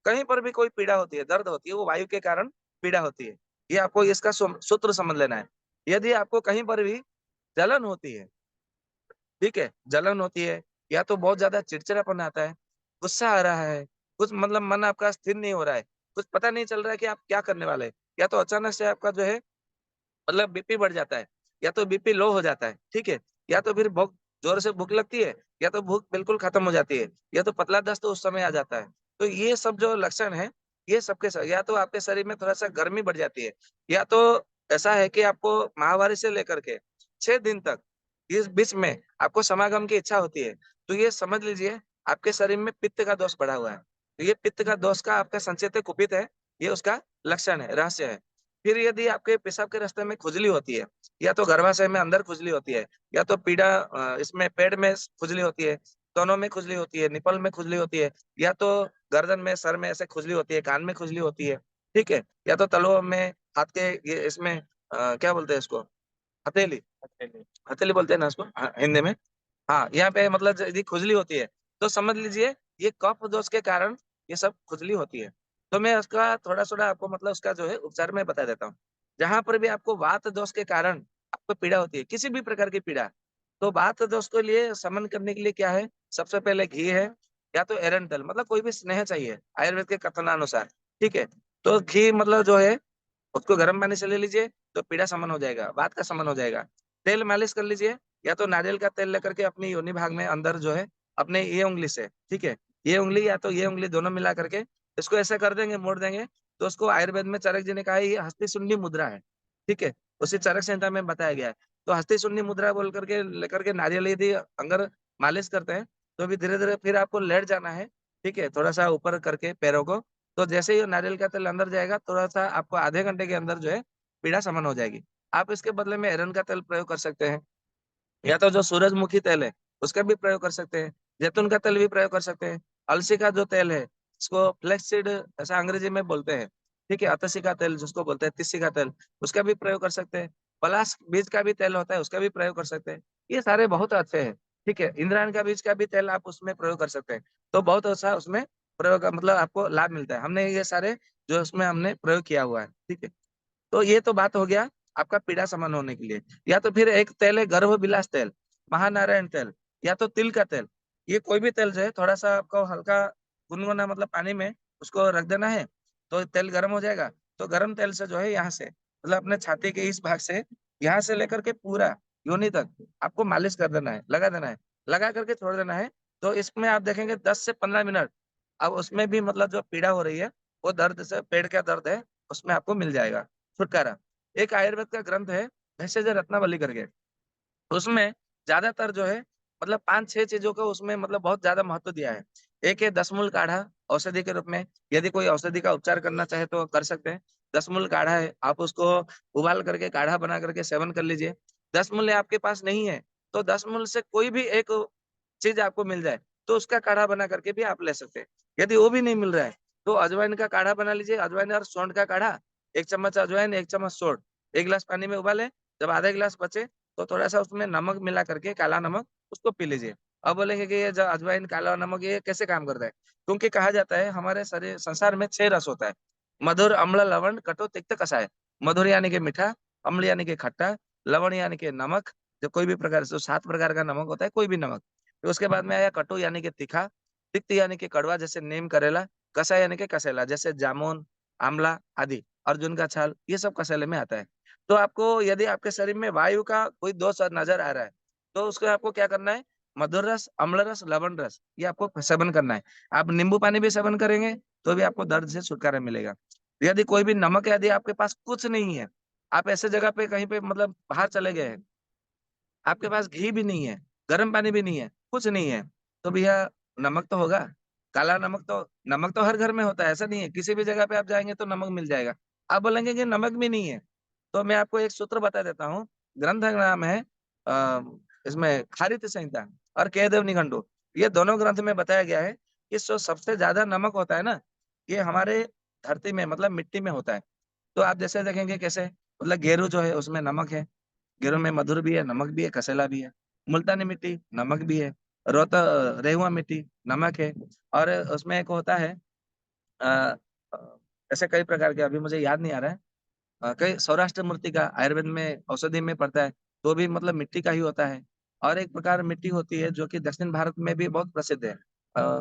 कहीं पर भी कोई पीड़ा होती है, दर्द होती है, वो वायु के कारण पीड़ा होती है। ये आपको इसका सूत्र समझ लेना है। यदि आपको कहीं पर भी जलन होती है, ठीक है, जलन होती है, या तो बहुत ज्यादा चिड़चिड़ापन आता है, गुस्सा आ रहा है, कुछ मतलब मन आपका स्थिर नहीं हो रहा है, कुछ पता नहीं चल रहा है कि आप क्या करने वाले हैं, या तो अचानक से आपका जो है मतलब बीपी बढ़ जाता है, या तो बीपी लो हो जाता है, ठीक है, या तो फिर बहुत जोर से भूख लगती है, या तो भूख बिल्कुल खत्म हो जाती है, या तो पतला दस्त उस समय आ जाता है। तो ये सब जो लक्षण है, ये सबके सब, या तो आपके शरीर में थोड़ा सा गर्मी बढ़ जाती है, या तो ऐसा है कि आपको माहवारी से लेकर के 6 दिन तक इस बीच में आपको समागम की इच्छा होती है, तो ये समझ लीजिए आपके शरीर में पित्त का दोष बढ़ा हुआ है। तो ये पित्त का दोष का आपका संचेत कुपित है, ये उसका लक्षण है, रहस्य है। फिर यदि आपके पेशाब के रास्ते में खुजली होती है, या तो गर्भाशय में अंदर खुजली होती है, या तो पीड़ा इसमें पेट में खुजली होती है, दोनों में खुजली होती है, निपल में खुजली होती है, या तो गर्दन में, सर में ऐसे खुजली होती है, कान में खुजली होती है, ठीक है, या तो तलवों में, हाथ के ये इसमें क्या बोलते हैं इसको, हथेली, हथेली बोलते हैं ना इसको, हाँ, हिंदी में। हाँ, यहाँ पे मतलब यदि खुजली होती है, तो समझ लीजिए ये कफ दोष के कारण ये सब खुजली होती है। तो मैं उसका थोड़ा थोड़ा आपको मतलब उसका जो है उपचार में बता देता हूँ। जहां पर भी आपको वात दोष के कारण आपको पीड़ा होती है, किसी भी प्रकार की पीड़ा, तो वात दोष के लिए शमन करने के लिए क्या है, सबसे पहले घी है, या तो एरंडल, मतलब कोई भी स्नेह चाहिए आयुर्वेद के कथनानुसार, ठीक है। तो घी मतलब जो है उसको गर्म पानी से ले लीजिए, तो पीड़ा शमन हो जाएगा, वात का शमन हो जाएगा। तेल मालिश कर लीजिए, या तो नारियल का तेल लेकर के अपनी योनि भाग में अंदर जो है अपने ये उंगली से, ठीक है, ये उंगली या तो ये उंगली दोनों मिला करके इसको ऐसे कर देंगे, मोड़ देंगे, तो उसको आयुर्वेद में चरक जी ने कहा है ये हस्ती शून्य मुद्रा है, ठीक है, उसी चरक संहिता में बताया गया है। तो हस्ती शून्य मुद्रा बोल करके लेकर के नारियल यदि अगर मालिश करते हैं, तो भी धीरे धीरे फिर आपको लेट जाना है, ठीक है, थोड़ा सा ऊपर करके पैरों को, तो जैसे ही नारियल का तेल अंदर जाएगा, थोड़ा सा आपको आधे घंटे के अंदर जो है पीड़ा शमन हो जाएगी। आप इसके बदले में एरन का तेल प्रयोग कर सकते हैं, या तो जो सूरजमुखी तेल है उसका भी प्रयोग कर सकते हैं, जैतून का तेल भी प्रयोग कर सकते हैं, अलसी का जो तेल है इसको फ्लैक्ससीड ऐसा अंग्रेजी में बोलते हैं, ठीक है, अतसी का तेल जिसको बोलते हैं, तिस्सी का तेल, उसका भी प्रयोग कर सकते हैं, पलाश बीज का भी तेल होता है उसका भी प्रयोग कर सकते हैं। ये सारे बहुत अच्छे हैं, ठीक है, इंद्रायण का बीज का भी तेल आप उसमें प्रयोग कर सकते हैं। तो बहुत अच्छा उसमें प्रयोग मतलब आपको लाभ मिलता है, हमने ये सारे जो उसमें हमने प्रयोग किया हुआ है, ठीक है। तो ये तो बात हो गया आपका पीड़ा शमन होने के लिए। या तो फिर एक तेल है गर्भ विलास तेल, महानारायण तेल, या तो तिल का तेल। ये कोई भी तेल जो है थोड़ा सा आपको हल्का गुनगुना मतलब पानी में उसको रख देना है, तो तेल गर्म हो जाएगा। तो गर्म तेल से जो है यहाँ से मतलब अपने छाती के इस भाग से, यहाँ से लेकर के पूरा योनि तक आपको मालिश कर देना है, लगा देना है, लगा करके छोड़ देना है। तो इसमें आप देखेंगे 10 से 15 मिनट अब उसमें भी मतलब जो पीड़ा हो रही है, वो दर्द से, पेट का दर्द है, उसमें आपको मिल जाएगा छुटकारा। एक आयुर्वेद का ग्रंथ है भेषज रत्नावली करके, उसमें ज्यादातर जो है मतलब 5-6 चीजों को उसमें मतलब बहुत ज्यादा महत्व दिया है। एक है 10 मूल काढ़ा, औषधि के रूप में, यदि कोई औषधि का उपचार करना चाहे तो कर सकते हैं। 10 मूल काढ़ा है, आप उसको उबाल करके काढ़ा बना करके सेवन कर लीजिए। 10 मूल आपके पास नहीं है, तो 10 मूल से कोई भी एक चीज आपको मिल जाए, तो उसका काढ़ा बना करके भी आप ले सकते हैं। यदि वो भी नहीं मिल रहा है, तो अजवाइन का काढ़ा बना लीजिए, अजवाइन और सौंठ का काढ़ा, 1 चम्मच अजवाइन, 1 चम्मच सौंठ, 1 गिलास पानी में उबाले, जब आधा गिलास बचे तो थोड़ा सा उसमें नमक मिला करके, काला नमक, उसको पी लीजिए। अब बोलेंगे कि ये जो अजवाइन, काला नमक, ये कैसे काम करता है? क्योंकि कहा जाता है हमारे शरीर संसार में 6 रस होता है, मधुर, अम्ल, लवण, कटु, तिक्त, कषाय। मधुर यानी कि मीठा, अम्ल यानी कि खट्टा, लवण यानी कि नमक, जो कोई भी प्रकार से 7 प्रकार का नमक होता है, कोई भी नमक। फिर उसके बाद में आया कटु यानी कि तीखा, तिक्त यानी कि कड़वा जैसे नीम, करेला, कषाय यानी कि कसेला जैसे जामुन, आंवला आदि, अर्जुन का छाल, ये सब कसेले में आता है। तो आपको यदि आपके शरीर में वायु का कोई दोष नजर आ रहा है, तो उसको आपको क्या करना है, मधुर रस, अम्ल रस, लवण रस, ये आपको सेवन करना है। आप नींबू पानी भी सेवन करेंगे तो भी आपको दर्द से छुटकारा मिलेगा। यदि कोई भी नमक यदि आपके पास कुछ नहीं है, आप ऐसे जगह पे कहीं पे मतलब बाहर चले गए हैं, आपके पास घी भी नहीं है, गर्म पानी भी नहीं है, कुछ नहीं है, तो भैया नमक तो होगा। काला नमक तो, नमक तो हर घर में होता है, ऐसा नहीं है, किसी भी जगह पे आप जाएंगे तो नमक मिल जाएगा। आप बोलेंगे कि नमक भी नहीं है, तो मैं आपको एक सूत्र बता देता हूँ। ग्रंथ का नाम है इसमें खारित संहिता और केयदेव निघंटु। ये दोनों ग्रंथ में बताया गया है कि जो सबसे ज्यादा नमक होता है ना, ये हमारे धरती में मतलब मिट्टी में होता है। तो आप जैसे देखेंगे कैसे, मतलब गेरू जो है उसमें नमक है, गेरू में मधुर भी है, नमक भी है, कसेला भी है। मुल्तानी मिट्टी नमक भी है, रेहुआ मिट्टी नमक है। और उसमें एक होता है अ, अ, ऐसे कई प्रकार के, अभी मुझे याद नहीं आ रहा है। कई सौराष्ट्र मूर्ति का आयुर्वेद में औषधि में पड़ता है, तो भी मतलब मिट्टी का ही होता है। और एक प्रकार मिट्टी होती है जो कि दक्षिण भारत में भी बहुत प्रसिद्ध है।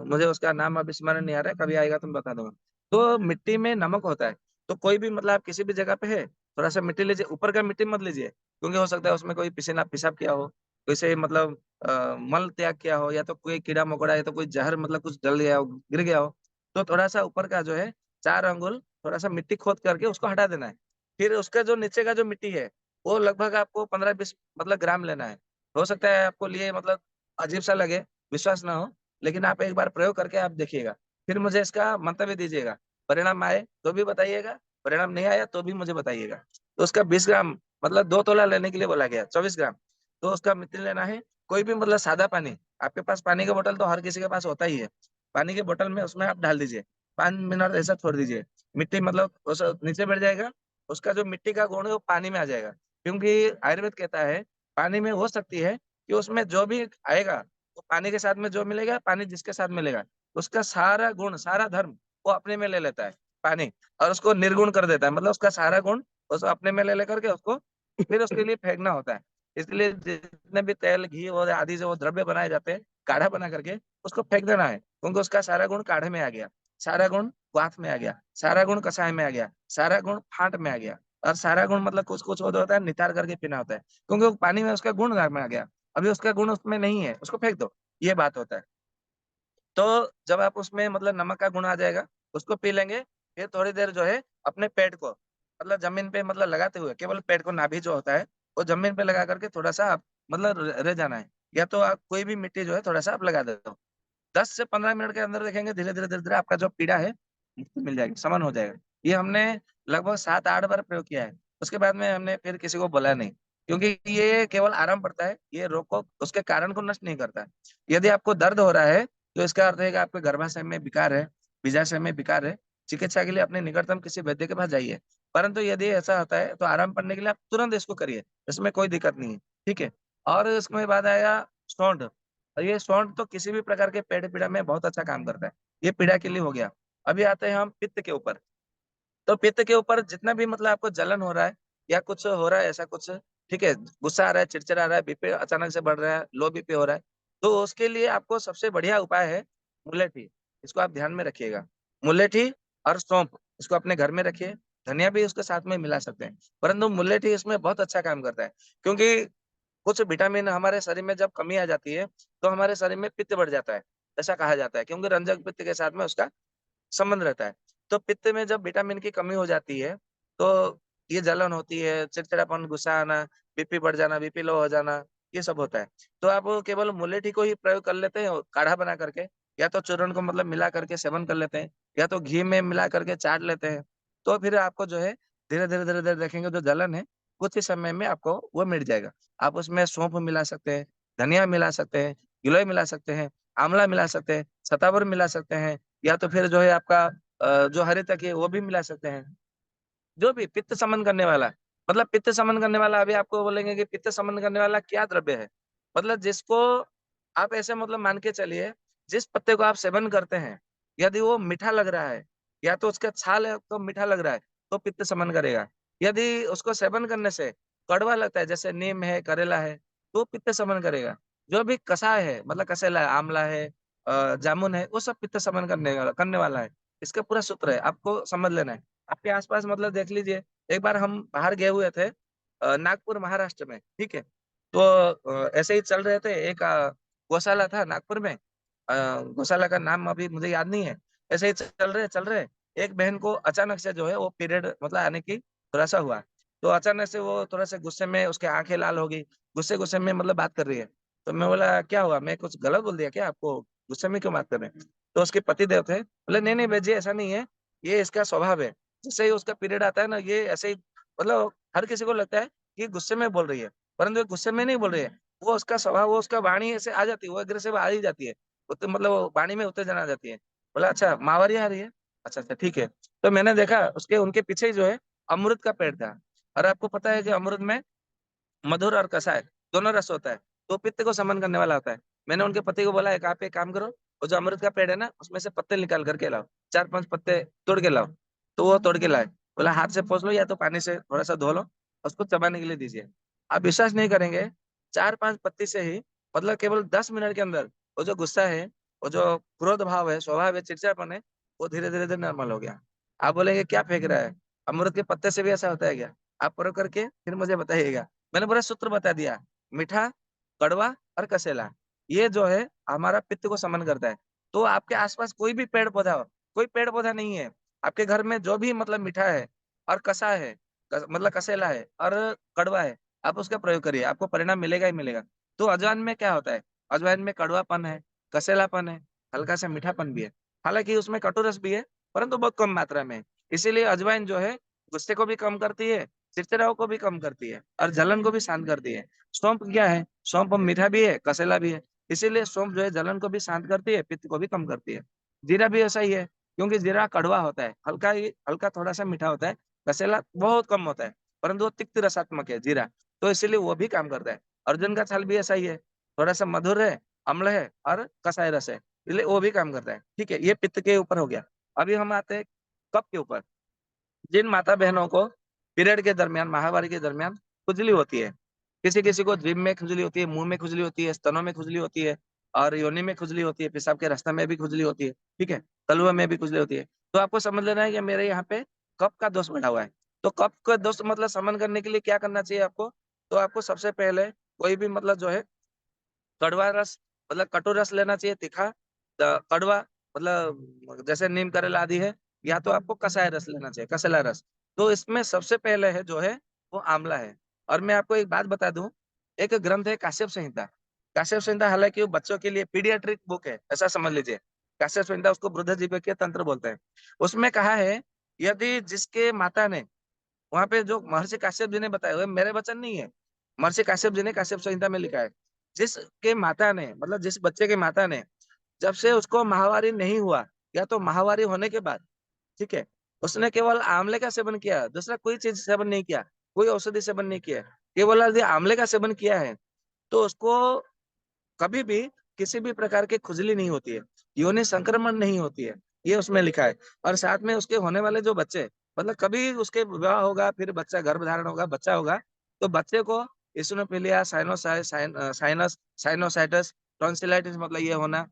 मुझे उसका नाम अभी स्मरण नहीं आ रहा है, कभी आएगा तो मैं बता दूंगा। तो मिट्टी में नमक होता है। तो कोई भी मतलब आप किसी भी जगह पे है, थोड़ा सा मिट्टी लीजिए, ऊपर का मिट्टी मत लीजिए, क्योंकि हो सकता है उसमें कोई पसीना पेशाब किया हो, कोई से मतलब मल त्याग किया हो, या तो कोई कीड़ा मकोड़ा, या तो कोई जहर मतलब कुछ डल गया हो, गिर गया हो। तो थोड़ा सा ऊपर का जो है 4 अंगुल थोड़ा सा मिट्टी खोद करके उसको हटा देना है। फिर उसका जो नीचे का जो मिट्टी है, वो लगभग आपको 15-20 मतलब ग्राम लेना है। हो सकता है आपको लिए मतलब अजीब सा लगे, विश्वास ना हो, लेकिन आप एक बार प्रयोग करके आप देखिएगा। फिर मुझे इसका मंतव्य दीजिएगा। परिणाम आए तो भी बताइएगा, परिणाम नहीं आया तो भी मुझे बताइएगा। तो उसका 20 ग्राम मतलब 2 तोला लेने के लिए बोला गया, 24 ग्राम। तो उसका मिट्टी लेना है। कोई भी मतलब सादा पानी, आपके पास पानी का बोतल तो हर किसी के पास होता ही है। पानी के बोतल में उसमें आप डाल दीजिए, 5 मिनट ऐसा छोड़ दीजिए। मिट्टी मतलब उस नीचे बैठ जाएगा, उसका जो मिट्टी का गुण है वो पानी में आ जाएगा। क्योंकि आयुर्वेद कहता है पानी में हो सकती है कि उसमें जो भी आएगा, वो पानी के साथ में जो मिलेगा, पानी जिसके साथ मिलेगा, उसका सारा गुण सारा धर्म वो अपने में ले लेता है पानी, और उसको निर्गुण कर देता है। मतलब उसका सारा गुण उस अपने में ले लेकर के उसको फिर उसके लिए फेंकना होता है। इसलिए जितने भी तेल घी और आदि जो द्रव्य बनाए जाते हैं काढ़ा बना करके, उसको फेंक देना है, क्योंकि उसका सारा गुण काढ़े में आ गया, सारा गुण क्वाथ में आ गया, सारा गुण कषाय में आ गया, सारा गुण फांट में आ गया। और सारा गुण मतलब कुछ कुछ होता है नितार करके पीना होता है, क्योंकि वो पानी में उसका गुण में आ गया। अभी उसका गुण उसमें नहीं है, उसको फेंक दो, ये बात होता है। तो जब आप उसमें मतलब नमक का गुण आ जाएगा, उसको पी लेंगे। फिर थोड़ी देर जो है अपने पेट को मतलब जमीन पे मतलब लगाते हुए, केवल पेट को, नाभि जो होता है वो जमीन पे लगा करके थोड़ा सा आप मतलब रह जाना है। या तो आप कोई भी मिट्टी जो है थोड़ा सा आप लगा देते हो। 10 से 15 मिनट के अंदर देखेंगे धीरे धीरे आपका जो पीड़ा है मुक्ति मिल जाएगी, शमन हो जाएगा। ये हमने लगभग 7-8 बार प्रयोग किया है। उसके बाद में हमने फिर किसी को बोला नहीं, क्योंकि ये केवल आराम पड़ता है, ये रोग को उसके कारण को नष्ट नहीं करता है। यदि आपको दर्द हो रहा है तो इसका अर्थ है कि आपके गर्भाशय में विकार है, बीजाशय में विकार है। चिकित्सा के लिए अपने निकटतम किसी वैद्य के पास जाइए। परंतु यदि ऐसा होता है तो आराम पड़ने के लिए आप तुरंत इसको करिए, इसमें कोई दिक्कत नहीं है। ठीक है। और इसमें बाद आया सौंठ। और ये सौंठ तो किसी भी प्रकार के पेट पीड़ा में बहुत अच्छा काम करता है। ये पीड़ा के लिए हो गया। अभी आते हैं हम पित्त के ऊपर। तो पित्त के ऊपर जितना भी मतलब आपको जलन हो रहा है या कुछ हो रहा है ऐसा कुछ, ठीक है, गुस्सा आ रहा है, चिड़चिड़ा आ रहा है, बीपी अचानक से बढ़ रहा है, लो बीपी हो रहा है, तो उसके लिए आपको सबसे बढ़िया उपाय है मुलेठी। इसको आप ध्यान में रखिएगा। मुलेठी और सौंफ इसको अपने घर में रखिए। धनिया भी उसके साथ में मिला सकते हैं, परंतु मुलेठी इसमें बहुत अच्छा काम करता है। क्योंकि कुछ विटामिन हमारे शरीर में जब कमी आ जाती है तो हमारे शरीर में पित्त बढ़ जाता है, ऐसा कहा जाता है, क्योंकि रंजक पित्त के साथ में उसका संबंध रहता है। तो पित्त में जब विटामिन की कमी हो जाती है तो ये जलन होती है, चिड़चिड़ापन, गुस्सा आना, बीपी बढ़ जाना, बीपी लो हो जाना, ये सब होता है। तो आप केवल मुलेठी को ही प्रयोग कर लेते हैं काढ़ा बना करके, या तो चूर्ण को मतलब मिला करके सेवन कर लेते हैं, या तो घी में मिला करके चाट लेते हैं। तो फिर आपको जो है धीरे धीरे देखेंगे जो जलन है कुछ ही समय में आपको वो मिट जाएगा। आप उसमें सौंफ मिला सकते हैं, धनिया मिला सकते हैं, गिलोय मिला सकते हैं, आंवला मिला सकते हैं, सतावर मिला सकते हैं, या तो फिर जो है आपका जो हरे तकिए वो भी मिला सकते हैं। जो भी पित्त समन करने वाला, मतलब पित्त समन करने वाला, अभी आपको बोलेंगे कि पित्त समन करने वाला क्या द्रव्य है, मतलब जिसको आप ऐसे मतलब मान के चलिए, जिस पत्ते को आप सेवन करते हैं यदि वो मीठा लग रहा है, या तो उसका छाल है तो मीठा लग रहा है, तो पित्त समन करेगा। यदि उसको सेवन करने से कड़वा लगता है, जैसे नीम है, करेला है, तो पित्त समन करेगा। जो भी कषाय है, मतलब कसेला है, आंवला है, जामुन है, वो सब पित्त समन करने वाला है। इसका पूरा सूत्र है, आपको समझ लेना है। आपके आसपास मतलब देख लीजिए। एक बार हम बाहर गए हुए थे, नागपुर महाराष्ट्र में, ठीक है। तो ऐसे ही चल रहे थे, एक गौशाला था नागपुर में। गौशाला का नाम अभी मुझे याद नहीं है। ऐसे ही चल रहे एक बहन को अचानक से जो है वो पीरियड मतलब आने की थोड़ा सा हुआ। तो अचानक से वो थोड़ा सा गुस्से में, उसके आंखें लाल हो गई, गुस्से गुस्से में मतलब बात कर रही है। तो मैं बोला क्या हुआ, मैं कुछ गलत बोल दिया क्या, आपको गुस्से में क्यों बात कर रहे हैं? तो उसके पति देव थे, बोले नहीं नहीं बेजी ऐसा नहीं है, ये इसका स्वभाव है। जैसे ही उसका पीरियड आता है ना, ये ऐसे ही मतलब हर किसी को लगता है कि गुस्से में बोल रही है, परंतु ये गुस्से में नहीं बोल रही है। वो उसका स्वभाव, वो उसका वाणी ऐसे आ जाती है, वो अग्रेसिव आ ही जाती है। मतलब वो वाणी में उत्तेजना आ जाती है। बोला अच्छा मावरी आ रही है, अच्छा अच्छा ठीक है। तो मैंने देखा उसके उनके पीछे ही जो है अमरूद का पेड़ था। और आपको पता है कि अमरूद में मधुर और कसाय दोनों रस होता है, तो पित्त को समन करने वाला होता है। मैंने उनके पति को बोला, एक आप एक काम करो, वो जो अमृत का पेड़ है ना उसमें से पत्ते निकाल करके लाओ, 4-5 पत्ते तोड़ के लाओ। तो वो तोड़ के लाए। बोला हाथ से पोंछ लो या तो पानी से थोड़ा सा धो लो, उसको चबाने के लिए दीजिए। आप विश्वास नहीं करेंगे, 4-5 पत्ती से ही मतलब केवल 10 मिनट के अंदर वो जो गुस्सा है, वो जो क्रोध भाव है, स्वभाव है, चिड़चिड़ापन है, वो धीरे धीरे धीरे नॉर्मल हो गया। आप बोलेंगे क्या फेंक रहा है, अमृत के पत्ते से भी ऐसा होता है क्या? आप प्रयोग करके फिर मुझे बताइएगा। मैंने पूरा सूत्र बता दिया, मीठा, कड़वा और कसेला, ये जो है हमारा पित्त को समन करता है। तो आपके आसपास कोई भी पेड़ पौधा हो, कोई पेड़ पौधा नहीं है, आपके घर में जो भी मतलब मीठा है और कसा है, मतलब कसेला है और कड़वा है, आप उसका प्रयोग करिए, आपको परिणाम मिलेगा ही मिलेगा। तो अजवाइन में क्या होता है, अजवाइन में कड़वापन है, कसेलापन है, हल्का सा मीठापन भी है। हालांकि उसमें कटुरस भी है, परंतु बहुत कम मात्रा में है। इसीलिए अजवाइन जो है गुस्से को भी कम करती है, चिड़चिड़ाओं को भी कम करती है और जलन को भी शांत करती है। सौंफ क्या है, सौंफ मीठा भी है, कसेला भी है, इसीलिए सौंफ जो है जलन को भी शांत करती है, पित्त को भी कम करती है। जीरा भी ऐसा ही है, क्योंकि जीरा कड़वा होता है, हल्का थोड़ा सा मीठा होता है, कसेला बहुत कम होता है, परंतु वो तिक्त रसात्मक है जीरा, तो इसीलिए वो भी काम करता है। अर्जुन का छाल भी ऐसा ही है, थोड़ा सा मधुर है, अम्ल है और कसाय रस है, इसलिए वो भी काम करता है। ठीक है, ये पित्त के ऊपर हो गया। अभी हम आते हैं कफ के ऊपर। जिन माता बहनों को पीरियड के दरमियान, माहवारी के दरमियान खुजली होती है, किसी किसी को जीभ में खुजली होती है, मुंह में खुजली होती है, स्तनों में खुजली होती है और योनि में खुजली होती है, पेशाब के रास्ते में भी खुजली होती है, ठीक है, तलुआ में भी खुजली होती है, तो आपको समझ लेना है कि मेरे यहाँ पे कफ का दोष बढ़ा हुआ है। तो कफ का दोष मतलब शमन करने के लिए क्या करना चाहिए आपको? तो आपको सबसे पहले कोई भी मतलब जो है कड़वा रस, मतलब कटु रस लेना चाहिए, तीखा, कड़वा, मतलब जैसे नीम करेला आदि है, या तो आपको कसाय रस लेना चाहिए, कसेला रस। तो इसमें सबसे पहले है जो है वो आंवला है। और मैं आपको एक बात बता दूं, एक ग्रंथ है काश्यप संहिता। काश्यप संहिता हालांकि वो बच्चों के लिए पीडियाट्रिक बुक है, ऐसा समझ लीजिए। काश्यप संहिता उसको वृद्ध जीव के तंत्र बोलते हैं। उसमें कहा है, यदि जिसके माता ने, वहां पे जो महर्षि काश्यप जी ने बताया हुआ है, मेरे वचन नहीं है, महर्षि काश्यप जी ने काश्यप संहिता में लिखा है, जिसके माता ने, मतलब जिस बच्चे के माता ने जब से उसको माहवारी नहीं हुआ, या तो माहवारी होने के बाद, ठीक है, उसने केवल आंवले का सेवन किया, दूसरा कोई चीज सेवन नहीं किया, कोई औषधि सेवन नहीं किया, केवल यदि आंवले का सेवन किया है, तो उसको कभी भी किसी भी प्रकार की खुजली नहीं होती है, योनि संक्रमण नहीं होती है, ये उसमें लिखा है। और साथ में उसके होने वाले जो बच्चे, मतलब कभी उसके विवाह होगा, फिर बच्चा गर्भ धारण होगा, बच्चा होगा, तो बच्चे को इसिनोफिलिया, साइनस, साइनोसाइटिस, टॉन्सिलाइटिस, मतलब ये होना,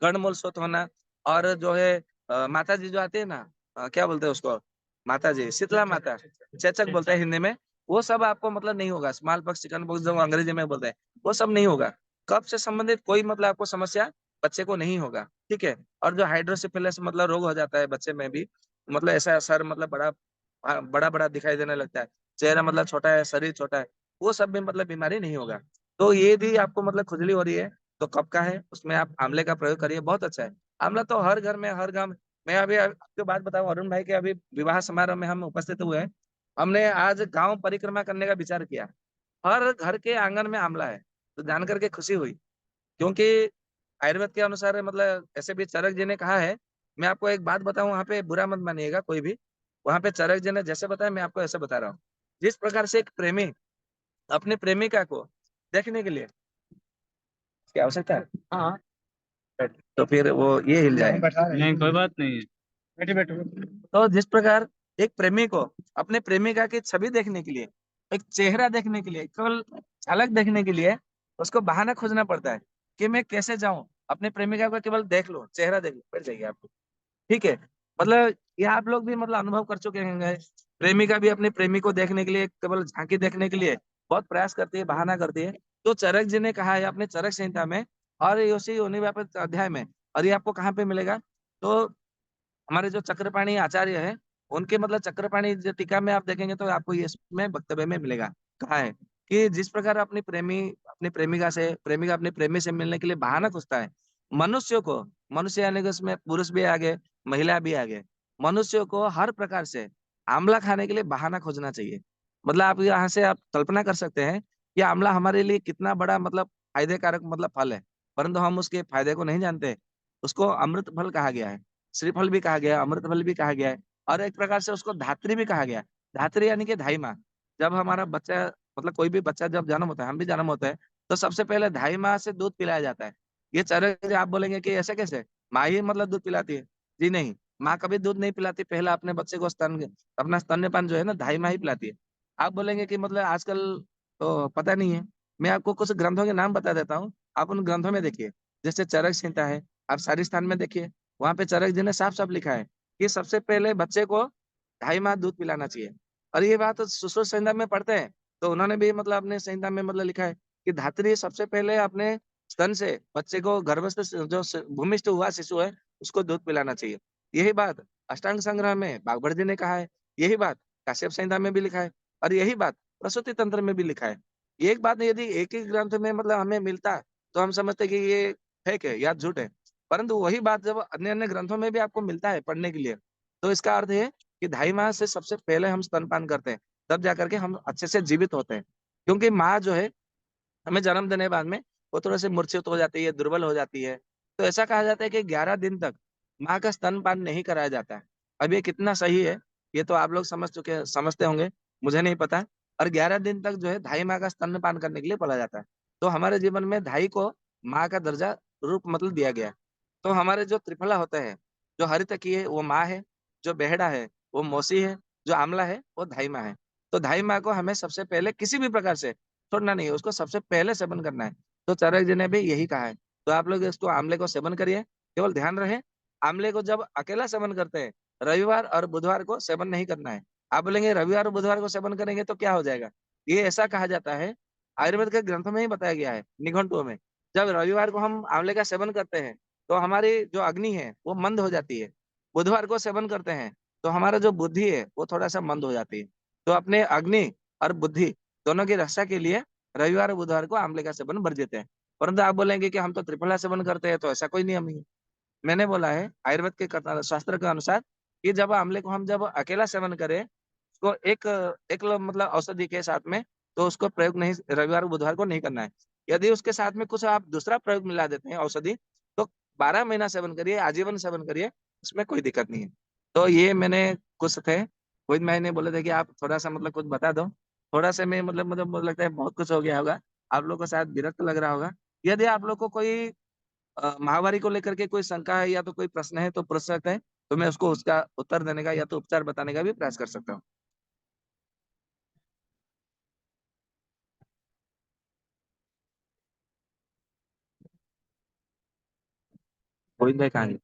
कर्णमूल शोथ होना, और जो है माता जी जो आती है ना, क्या बोलते हैं उसको, माता जी शीतला माता, चेचक बोलते हैं हिंदी में, वो सब आपको मतलब नहीं होगा। स्मॉल पॉक्स, चिकन पॉक्स जो अंग्रेजी में बोलते हैं, वो सब नहीं होगा। कफ से संबंधित कोई मतलब आपको समस्या बच्चे को नहीं होगा, ठीक है। और जो हाइड्रोसिफिलिस मतलब रोग हो जाता है बच्चे में भी, मतलब ऐसा सर मतलब बड़ा बड़ा दिखाई देने लगता है, चेहरा मतलब छोटा है, शरीर छोटा है, वो सब भी मतलब बीमारी नहीं होगा। तो ये भी आपको मतलब खुजली हो रही है, तो कब का है, उसमें आप आंवले का प्रयोग करिए, बहुत अच्छा है। आंवला तो हर घर में, हर गांव में। मैं अभी आपको बात बताऊं, अरुण भाई के अभी विवाह समारोह में हम उपस्थित हुए हैं। हमने आज गांव परिक्रमा करने का विचार किया, हर घर के आंगन में आंवला है, तो जान करके खुशी हुई। क्योंकि आयुर्वेद के अनुसार मतलब ऐसे भी चरक जी ने कहा है। मैं आपको एक बात बताऊं, वहां पे बुरा मत मानिएगा कोई भी, वहां पे चरक जी ने जैसे बताया मैं आपको ऐसे बता रहा हूँ। जिस प्रकार से एक प्रेमी अपने प्रेमिका को देखने के लिए, क्या आवश्यकता है, हाँ, तो फिर वो ये हिल जाएगा। नहीं कोई बात नहीं है। बैठे बैठे। तो जिस प्रकार एक प्रेमी को अपने प्रेमिका की छवि देखने के लिए, एक चेहरा देखने के लिए, केवल झलक देखने के लिए उसको बहाना खोजना पड़ता है कि मैं कैसे जाऊं अपने प्रेमिका को केवल देख लो, चेहरा देख लो, बैठ जाइए आपको, ठीक है। मतलब ये आप लोग भी मतलब अनुभव कर चुके होंगे, प्रेमिका भी अपने प्रेमी को देखने के लिए, केवल झांकी देखने के लिए बहुत प्रयास करती है, बहाना करती है। तो चरक जी ने कहा है अपने चरक संहिता में, और उसी योनि व्यापक अध्याय में, और ये आपको कहाँ पे मिलेगा, तो हमारे जो चक्रपाणी आचार्य है, उनके मतलब चक्रपाणी जो टीका में आप देखेंगे तो आपको ये इसमें वक्तव्य में मिलेगा। कहा है कि जिस प्रकार अपनी प्रेमी अपनी प्रेमिका से, प्रेमिका अपने प्रेमी से मिलने के लिए बहाना खोजता है, मनुष्य को, मनुष्य यानी कि उसमें पुरुष भी आगे, महिला भी आगे, मनुष्य को हर प्रकार से आंवला खाने के लिए बहाना खोजना चाहिए। मतलब आप यहाँ से आप कल्पना कर सकते हैं कि आंवला हमारे लिए कितना बड़ा मतलब फायदे कारक मतलब फल है। परंतु हम उसके फायदे को नहीं जानते। उसको अमृत फल कहा गया है, श्रीफल भी कहा गया है, अमृत फल भी कहा गया है, और एक प्रकार से उसको धात्री भी कहा गया है। धात्री यानी कि धाई माँ। जब हमारा बच्चा, मतलब कोई भी बच्चा जब जन्म होता है, हम भी जन्म होते हैं, तो सबसे पहले धाई माँ से दूध पिलाया जाता है। ये चरक आप बोलेंगे कि ऐसे कैसे, माँ ही मतलब दूध पिलाती है? जी नहीं, माँ कभी दूध नहीं पिलाती। पहले अपने बच्चे को अपना स्तन्यपान जो है ना, धाई माँ ही पिलाती है। आप बोलेंगे कि मतलब आजकल तो पता नहीं है। मैं आपको कुछ ग्रंथों के नाम बता देता हूँ, आप उन ग्रंथों में देखिए। जैसे चरक संहिता है, आप सारी स्थान में देखिए, वहां पे चरक जी ने साफ साफ लिखा है कि सबसे पहले बच्चे को 2.5 माह दूध पिलाना चाहिए। और ये बात सुश्रुत संहिता में पढ़ते हैं, तो उन्होंने भी मतलब अपने संहिता में मतलब लिखा है कि धात्री सबसे पहले अपने स्तन से बच्चे को, गर्भस्थ जो भूमिष्ठ हुआ शिशु है, उसको दूध पिलाना चाहिए। यही बात अष्टांग संग्रह में बागभट जी ने कहा है, यही बात काश्यप संहिता में भी लिखा है, और यही बात प्रसूति तंत्र में भी लिखा है। एक बात यदि एक ही ग्रंथ में मतलब हमें मिलता, तो हम समझते कि ये फेक है या झूठ है। परंतु वही बात जब अन्य अन्य ग्रंथों में भी आपको मिलता है पढ़ने के लिए, तो इसका अर्थ है कि 2.5 माह से सबसे पहले हम स्तनपान करते हैं, तब जाकर के हम अच्छे से जीवित होते हैं। क्योंकि माँ जो है, हमें जन्म देने के बाद में वो थोड़ा से मूर्छित हो जाती है, दुर्बल हो जाती है। तो ऐसा कहा जाता है कि 11 दिन तक माँ का स्तनपान नहीं कराया जाता है। अब ये कितना सही है, ये तो आप लोग समझते होंगे, मुझे नहीं पता। और 11 दिन तक जो है 2.5 माह का स्तनपान करने के लिए बोला जाता है। तो हमारे जीवन में धाई को माँ का दर्जा रूप मतलब दिया गया है। तो हमारे जो त्रिफला होते हैं, जो हरितकी है वो माँ है, जो बेहड़ा है वो मौसी है, जो आंवला है वो 2.5 माह है। तो 2.5 माह को हमें सबसे पहले किसी भी प्रकार से छोड़ना नहीं है, उसको सबसे पहले सेवन करना है। तो चरक जी ने भी यही कहा है। तो आप लोग इसको आंवले को सेवन करिए। केवल ध्यान रहे, आंवले को जब अकेला सेवन करते हैं, रविवार और बुधवार को सेवन नहीं करना है। आप बोलेंगे रविवार और बुधवार को सेवन करेंगे तो क्या हो जाएगा? ये ऐसा कहा जाता है, आयुर्वेद के ग्रंथों में ही बताया गया है, निघंटुओं में। जब रविवार को हम आंवले का सेवन करते हैं, तो हमारी जो अग्नि है वो मंद हो जाती है। बुधवार को सेवन करते हैं, तो हमारा जो बुद्धि है वो थोड़ा सा मंद हो जाती है। तो अपने अग्नि और बुद्धि दोनों की रक्षा के लिए रविवार और बुधवार को आंवले का सेवन वर्जित है। परंतु आप बोलेंगे कि हम तो त्रिफला सेवन करते हैं, तो ऐसा कोई नियम नहीं है। मैंने बोला है आयुर्वेद के शास्त्र के अनुसार कि जब आंवले को हम जब अकेला सेवन करें, उसको एक एक मतलब औषधि के साथ में, तो उसको प्रयोग नहीं, रविवार बुधवार को नहीं करना है। यदि उसके साथ में कुछ आप दूसरा प्रयोग मिला देते हैं औषधि, तो 12 महीना सेवन करिए, आजीवन सेवन करिए, उसमें कोई दिक्कत नहीं है। तो ये मैंने कुछ थे, कोई मैंने बोले थे कि आप थोड़ा सा मतलब कुछ बता दो। थोड़ा सा मैं मतलब मुझे लगता है बहुत कुछ हो गया होगा, आप लोग को शायद विरक्त लग रहा होगा। यदि आप लोग को कोई महामारी को लेकर के कोई शंका है या तो कोई प्रश्न है तो पूछ सकते हैं, तो मैं उसको उसका उत्तर देने का या तो उपचार बताने का भी प्रयास कर सकता हूँ। गोविंद भाई कहाँ है?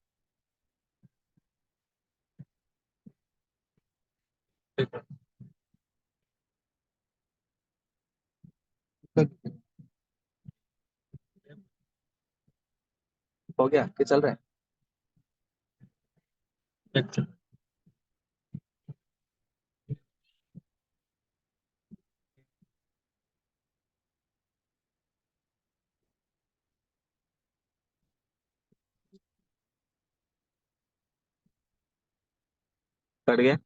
हो गया कि चल रहा है? अच्छा। कट गया?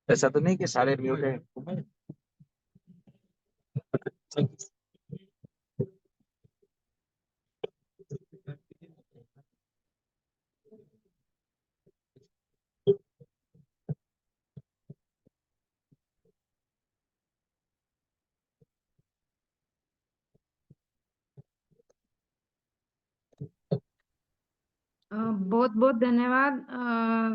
ऐसा तो नहीं कि सारे म्यूट है? बहुत बहुत धन्यवाद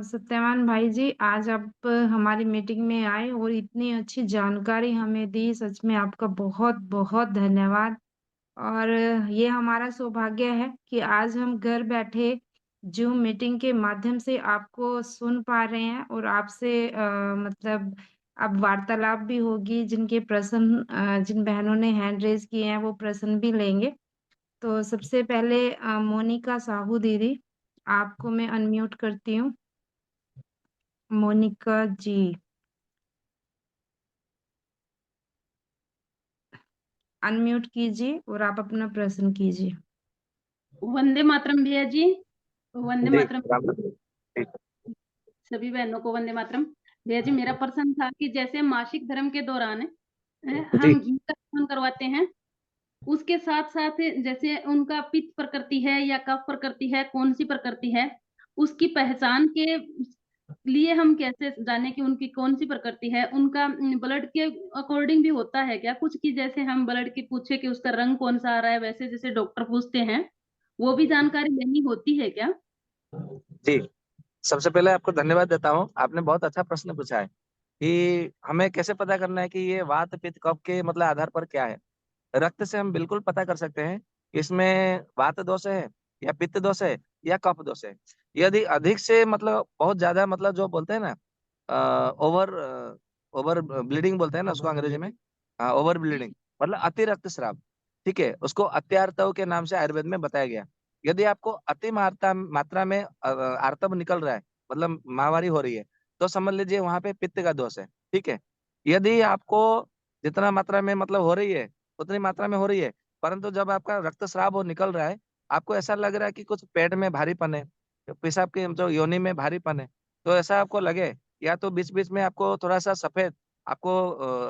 सत्यवान भाई जी, आज आप हमारी मीटिंग में आए और इतनी अच्छी जानकारी हमें दी। सच में आपका बहुत बहुत धन्यवाद। और ये हमारा सौभाग्य है कि आज हम घर बैठे जूम मीटिंग के माध्यम से आपको सुन पा रहे हैं, और आपसे मतलब अब वार्तालाप भी होगी। जिनके प्रश्न जिन बहनों ने हैंड रेज किए हैं वो प्रश्न भी लेंगे। तो सबसे पहले मोनिका साहू दीदी, आपको मैं अनम्यूट करती हूँ। मोनिका जी, अनम्यूट कीजिए और आप अपना प्रश्न कीजिए। वंदे मातरम भैया जी, वंदे जी मातरम राम राम। ठीक। सभी बहनों को वंदे मातरम। भैया जी, मेरा प्रश्न था कि जैसे मासिक धर्म के दौरान हम इनका फोन करवाते हैं। उसके साथ साथ जैसे उनका पित्त प्रकृति है या कफ प्रकृति है, कौन सी प्रकृति है, उसकी पहचान के लिए हम कैसे जाने कि उनकी कौन सी प्रकृति है। उनका ब्लड के अकॉर्डिंग भी होता है क्या कुछ, कि जैसे हम ब्लड की पूछे कि उसका रंग कौन सा आ रहा है, वैसे जैसे डॉक्टर पूछते हैं, वो भी जानकारी लेनी होती है क्या? जी, सबसे पहले आपको धन्यवाद देता हूँ। आपने बहुत अच्छा प्रश्न पूछा है कि हमें कैसे पता करना है कि ये वात पित्त कफ के मतलब आधार पर क्या है। रक्त से हम बिल्कुल पता कर सकते हैं कि इसमें वात दोष है या पित्त दोष है या कफ दोष है। यदि अधिक से मतलब बहुत ज्यादा मतलब जो बोलते हैं ना ओवर ओवर ब्लीडिंग बोलते हैं ना उसको अंग्रेजी में, ओवर ब्लीडिंग मतलब अति रक्तस्राव, ठीक है, उसको अत्यार्तव के नाम से आयुर्वेद में बताया गया। यदि आपको अति मात्रा में आर्तव निकल रहा है, मतलब माहवारी हो रही है, तो समझ लीजिए वहां पे पित्त का दोष है, ठीक है। यदि आपको जितना मात्रा में मतलब हो रही है उतनी मात्रा में हो रही है, परंतु जब आपका रक्तस्राव हो निकल रहा है, आपको ऐसा लग रहा है कि कुछ पेट में भारीपन है, पेशाब के जो योनि में भारीपन है, तो ऐसा आपको लगे, या तो बीच बीच में आपको थोड़ा सा सफेद आपको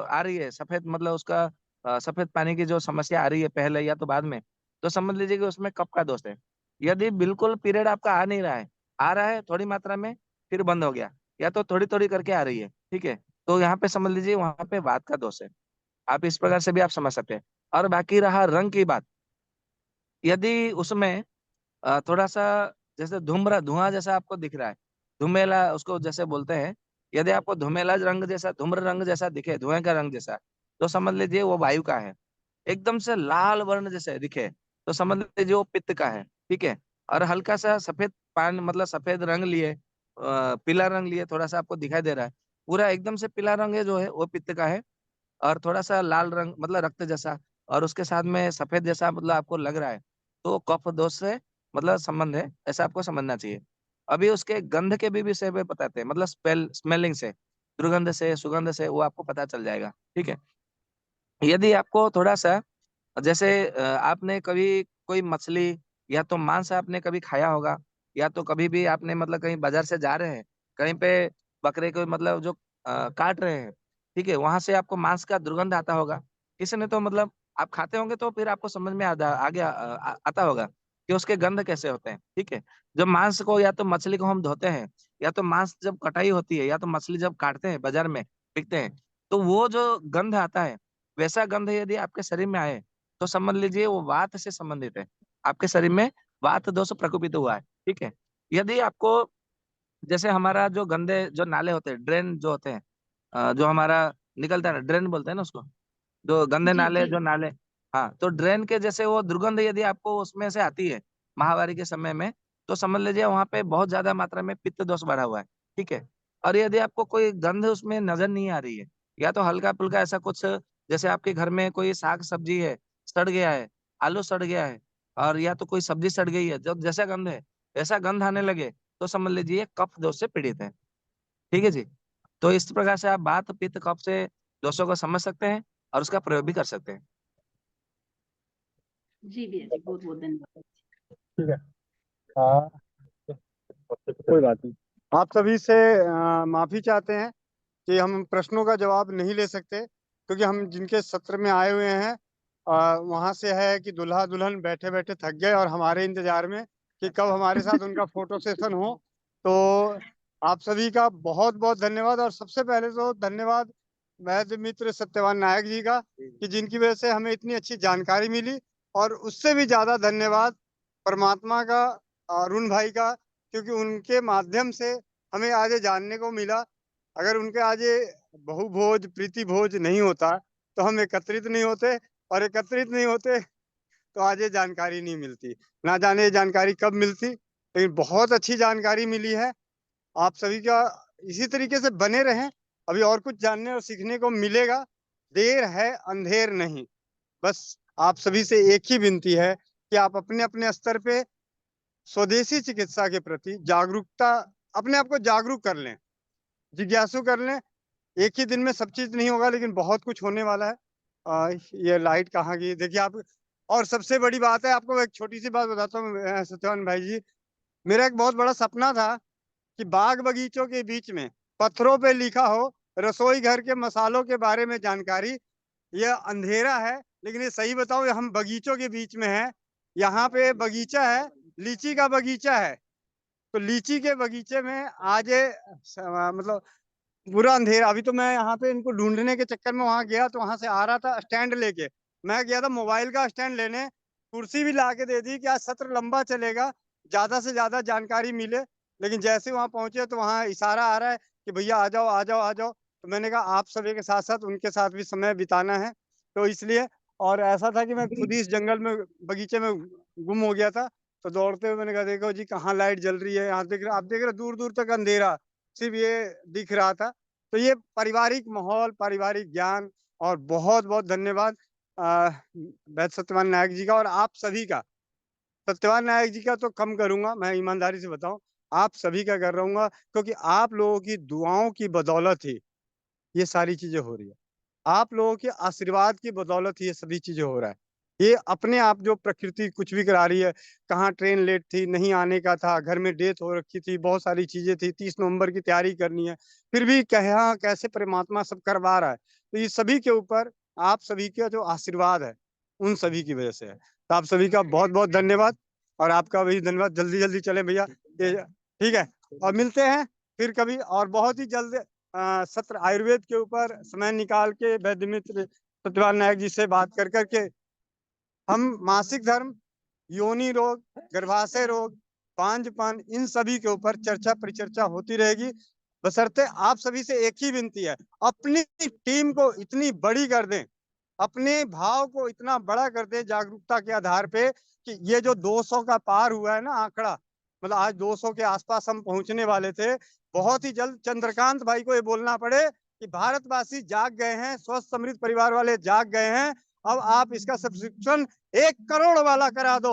आ रही है, सफेद मतलब उसका सफेद पानी की जो समस्या आ रही है पहले या तो बाद में, तो समझ लीजिए कि उसमें कफ का दोष है। यदि बिल्कुल पीरियड आपका आ नहीं रहा है, आ रहा है थोड़ी मात्रा में फिर बंद हो गया, या तो थोड़ी थोड़ी करके आ रही है, ठीक है, तो यहाँ पे समझ लीजिए वहां पे वात का दोष है। आप इस प्रकार से भी आप समझ सकते हैं। और बाकी रहा रंग की बात, यदि उसमें थोड़ा सा जैसे धूम्र धुआं जैसा आपको दिख रहा है, धूमेला उसको जैसे बोलते हैं, यदि आपको धूमेला रंग जैसा धूम्र रंग जैसा दिखे, धुएं का रंग जैसा, तो समझ लीजिए वो वायु का है। एकदम से लाल वर्ण जैसे दिखे, तो समझ लीजिए वो पित्त का है, ठीक है। और हल्का सा सफेद पान मतलब सफेद रंग लिए, पीला रंग लिए थोड़ा सा आपको दिखाई दे रहा है, पूरा एकदम से पीला रंग है जो है वो पित्त का है। और थोड़ा सा लाल रंग मतलब रक्त जैसा, और उसके साथ में सफेद जैसा मतलब आपको लग रहा है, तो कफ दोष से मतलब संबंध है, ऐसा आपको समझना चाहिए। अभी उसके गंध के भी विषय में बताते हैं, मतलब स्मेलिंग से, दुर्गंध से, सुगंध से वो आपको पता चल जाएगा, ठीक है। यदि आपको थोड़ा सा जैसे आपने कभी कोई मछली या तो मांस आपने कभी खाया होगा, या तो कभी भी आपने मतलब कहीं बाजार से जा रहे हैं, कहीं पे बकरे को मतलब जो काट रहे हैं, ठीक है, वहां से आपको मांस का दुर्गंध आता होगा। किसी ने तो मतलब आप खाते होंगे तो फिर आपको समझ में आगे आता होगा कि उसके गंध कैसे होते हैं, ठीक है। जब मांस को या तो मछली को हम धोते हैं, या तो मांस जब कटाई होती है, या तो मछली जब काटते हैं बाजार में बिकते हैं, तो वो जो गंध आता है, वैसा गंध यदि आपके शरीर में आए, तो समझ लीजिए वो वात से संबंधित है। आपके शरीर में वात दोष प्रकोपित हुआ है, ठीक है। यदि आपको जैसे हमारा जो गंदे जो नाले होते हैं, ड्रेन जो होते हैं, जो हमारा निकलता है ना, ड्रेन बोलते हैं ना उसको, जो गंदे जी नाले जी। जो नाले, हाँ, तो ड्रेन के जैसे वो दुर्गंध यदि आपको उसमें से आती है माहवारी के समय में, तो समझ लीजिए वहां पे बहुत ज्यादा मात्रा में पित्त दोष बढ़ा हुआ है, ठीक है। और यदि आपको कोई गंध उसमें नजर नहीं आ रही है, या तो हल्का फुल्का ऐसा कुछ, जैसे आपके घर में कोई साग सब्जी है, सड़ गया है, आलू सड़ गया है, और या तो कोई सब्जी सड़ गई है, जब जैसा गंध है ऐसा गंध आने लगे, तो समझ लीजिए कफ दोष से पीड़ित है, ठीक है जी। तो इस प्रकार से आप बात पित्त कफ से दोषों को समझ सकते हैं और उसका प्रयोग भी कर सकते हैं। जी भैया जी, बहुत बहुत धन्यवाद। ठीक है। हाँ, कोई बात नहीं। आप सभी से माफी चाहते हैं कि हम प्रश्नों का जवाब नहीं ले सकते, क्योंकि हम जिनके सत्र में आए हुए हैं वहां से है कि दुल्हा दुल्हन बैठे बैठे थक गए और हमारे इंतजार में कि कब हमारे साथ उनका फोटो सेशन हो। तो आप सभी का बहुत बहुत धन्यवाद। और सबसे पहले तो धन्यवाद वैद्य मित्र सत्यवान नायक जी का, कि जिनकी वजह से हमें इतनी अच्छी जानकारी मिली। और उससे भी ज्यादा धन्यवाद परमात्मा का, अरुण भाई का, क्योंकि उनके माध्यम से हमें आज ये जानने को मिला। अगर उनके आज ये बहुभोज प्रीति भोज नहीं होता तो हम एकत्रित नहीं होते, और एकत्रित नहीं होते तो आज ये जानकारी नहीं मिलती। ना जाने ये जानकारी कब मिलती, लेकिन बहुत अच्छी जानकारी मिली है। आप सभी का इसी तरीके से बने रहें, अभी और कुछ जानने और सीखने को मिलेगा। देर है अंधेर नहीं। बस आप सभी से एक ही विनती है कि आप अपने अपने स्तर पे स्वदेशी चिकित्सा के प्रति जागरूकता, अपने आप को जागरूक कर लें, जिज्ञासु कर लें। एक ही दिन में सब चीज नहीं होगा, लेकिन बहुत कुछ होने वाला है। ये लाइट कहाँ गई देखिए आप। और सबसे बड़ी बात है, आपको एक छोटी सी बात बताता हूँ सत्यवान भाई जी। मेरा एक बहुत बड़ा सपना था कि बाग बगीचों के बीच में पत्थरों पे लिखा हो रसोई घर के मसालों के बारे में जानकारी, ये अंधेरा है, लेकिन ये सही बताऊं, हम बगीचों के बीच में हैं। यहाँ पे बगीचा है, लीची का बगीचा है। तो लीची के बगीचे में आज मतलब पूरा अंधेरा। अभी तो मैं यहाँ पे इनको ढूंढने के चक्कर में वहां गया, तो वहां से आ रहा था स्टैंड लेके। मैं गया था मोबाइल का स्टैंड लेने, कुर्सी भी ला के दे दी कि आज सत्र लंबा चलेगा, ज्यादा से ज्यादा जानकारी मिले। लेकिन जैसे वहां पहुंचे तो वहां इशारा आ रहा है कि भैया आ जाओ आ जाओ आ जाओ। तो मैंने कहा आप सभी के साथ साथ उनके साथ भी समय बिताना है, तो इसलिए। और ऐसा था कि मैं खुद ही इस जंगल में, बगीचे में गुम हो गया था। तो दौड़ते हुए मैंने कहा देखो जी कहाँ लाइट जल रही है, यहाँ देख रहे, आप देख रहे दूर दूर तक अंधेरा, सिर्फ ये दिख रहा था। तो ये पारिवारिक माहौल, पारिवारिक ज्ञान। और बहुत बहुत धन्यवाद वैद्य सत्यवान नायक जी का, और आप सभी का। सत्यवान नायक जी का तो कम करूंगा, मैं ईमानदारी से बताऊं, आप सभी का कर रहूंगा, क्योंकि आप लोगों की दुआओं की बदौलत ही ये सारी चीजें हो रही है। आप लोगों के आशीर्वाद की बदौलत ही ये सभी चीजें हो रहा है। ये अपने आप जो प्रकृति कुछ भी करा रही है, कहाँ ट्रेन लेट थी, नहीं आने का था, घर में डेथ हो रखी थी, बहुत सारी चीजें थी, 30 नवंबर की तैयारी करनी है, फिर भी कहा कैसे परमात्मा सब करवा रहा है। तो ये सभी के ऊपर आप सभी का जो आशीर्वाद है, उन सभी की वजह से है। तो आप सभी का बहुत बहुत धन्यवाद, और आपका भी धन्यवाद। जल्दी जल्दी चले भैया, ठीक है। और मिलते हैं फिर कभी, और बहुत ही जल्द सत्र आयुर्वेद के ऊपर समय निकाल के वैद्य मित्र सत्यवान नायक जी से बात कर करके हम मासिक धर्म, योनि रोग, गर्भाशय रोग, पांजपन, इन सभी के ऊपर चर्चा परिचर्चा होती रहेगी। बशर्ते आप सभी से एक ही विनती है, अपनी टीम को इतनी बड़ी कर दें, अपने भाव को इतना बड़ा कर दें जागरूकता के आधार पे, कि ये जो 200 का पार हुआ है ना आंकड़ा, मतलब आज 200 के आसपास हम पहुंचने वाले थे। बहुत ही जल्द चंद्रकांत भाई को ये बोलना पड़े कि भारतवासी जाग गए हैं, स्वस्थ समृद्ध परिवार वाले जाग गए हैं, अब आप इसका सब्सक्रिप्शन 1 करोड़ वाला करा दो।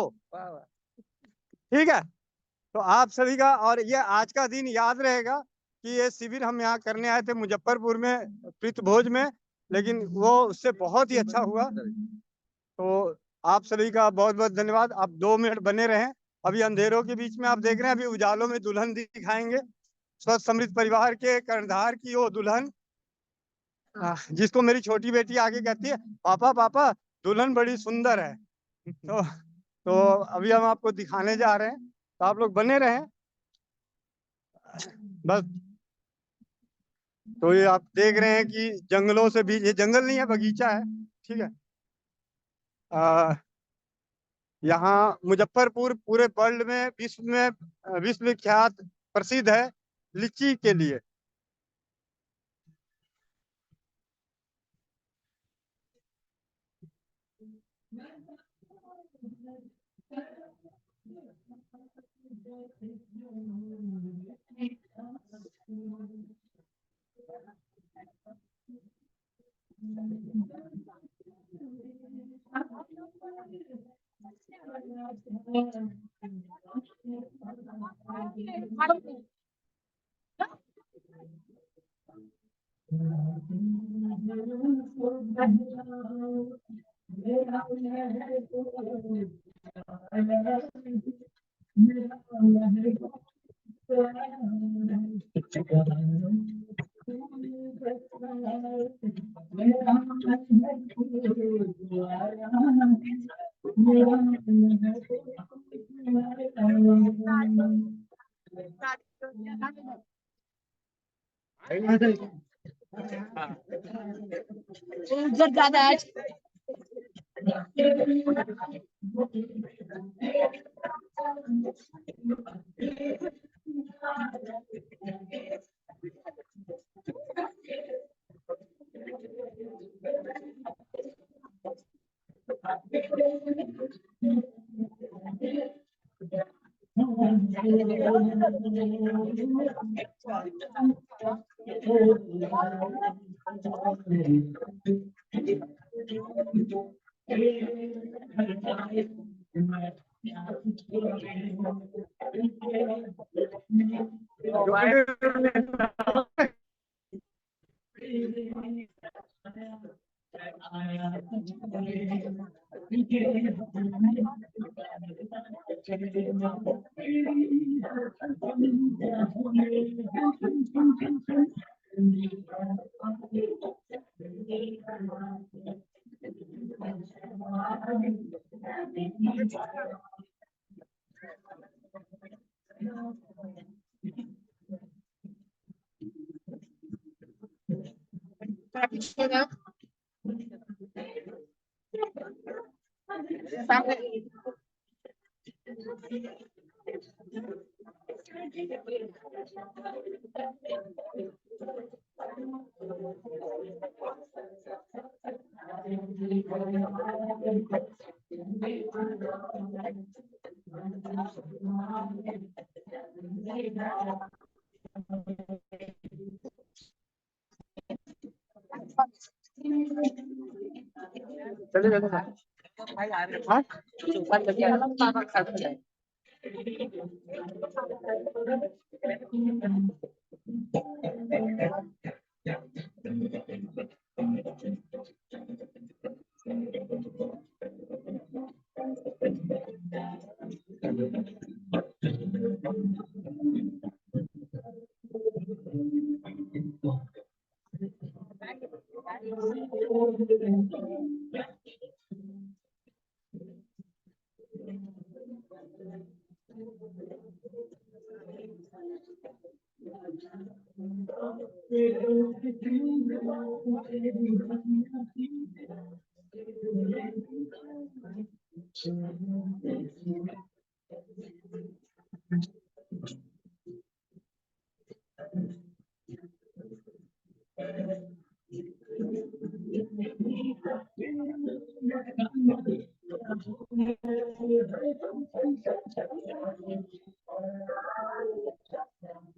ठीक है। तो आप सभी का, और ये आज का दिन याद रहेगा कि ये शिविर हम यहाँ करने आए थे मुजफ्फरपुर में, प्रीत भोज में, लेकिन वो उससे बहुत ही अच्छा हुआ। तो आप सभी का बहुत बहुत धन्यवाद। आप 2 मिनट बने रहें। अभी अंधेरों के बीच में आप देख रहे हैं, अभी उजालों में दुल्हन दिखाएंगे, स्वस्थ समृद्ध परिवार के कर्णधार की वो दुल्हन, जिसको मेरी छोटी बेटी आगे कहती है पापा पापा दुल्हन बड़ी सुंदर है। तो अभी हम आपको दिखाने जा रहे हैं, तो आप लोग बने रहें बस। तो ये आप देख रहे हैं कि जंगलों से भी, ये जंगल नहीं है, बगीचा है। ठीक है। यहाँ मुजफ्फरपुर पूरे वर्ल्ड में, विश्व विख्यात प्रसिद्ध है लीची के लिए। पीछे जाओ सामने। चलो चलो भाई आ रहे हैं ऊपर लगे अलग पापा के साथ जाए।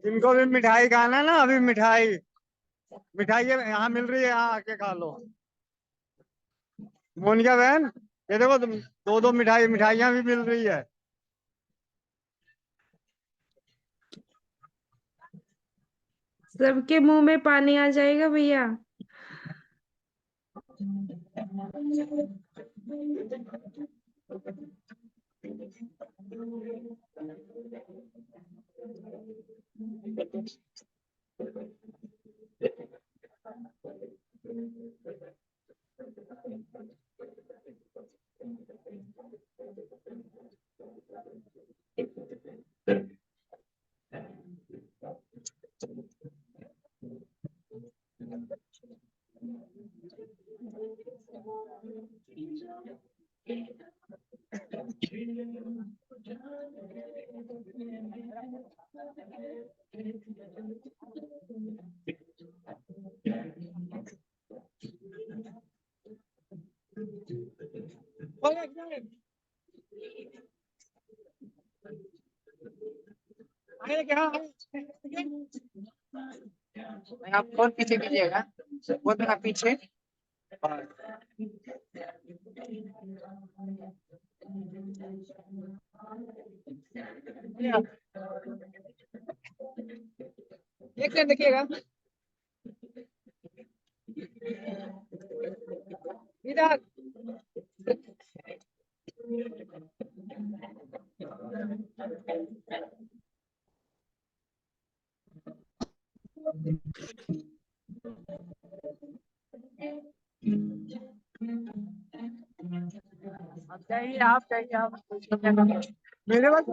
इनको भी मिठाई खाना ना, अभी मिठाई मिठाई यहाँ मिल रही है, यहाँ आके खा लो। मोनिका बहन, ये देखो तुम, दो दो मिठाइयाँ भी मिल रही है। सबके मुंह में पानी आ जाएगा भैया। आप फोन पीछे कीजिएगा, वो थोड़ा पीछे। एक सेकंड देखिएगा इधर। आप चाहिए मेरे पास।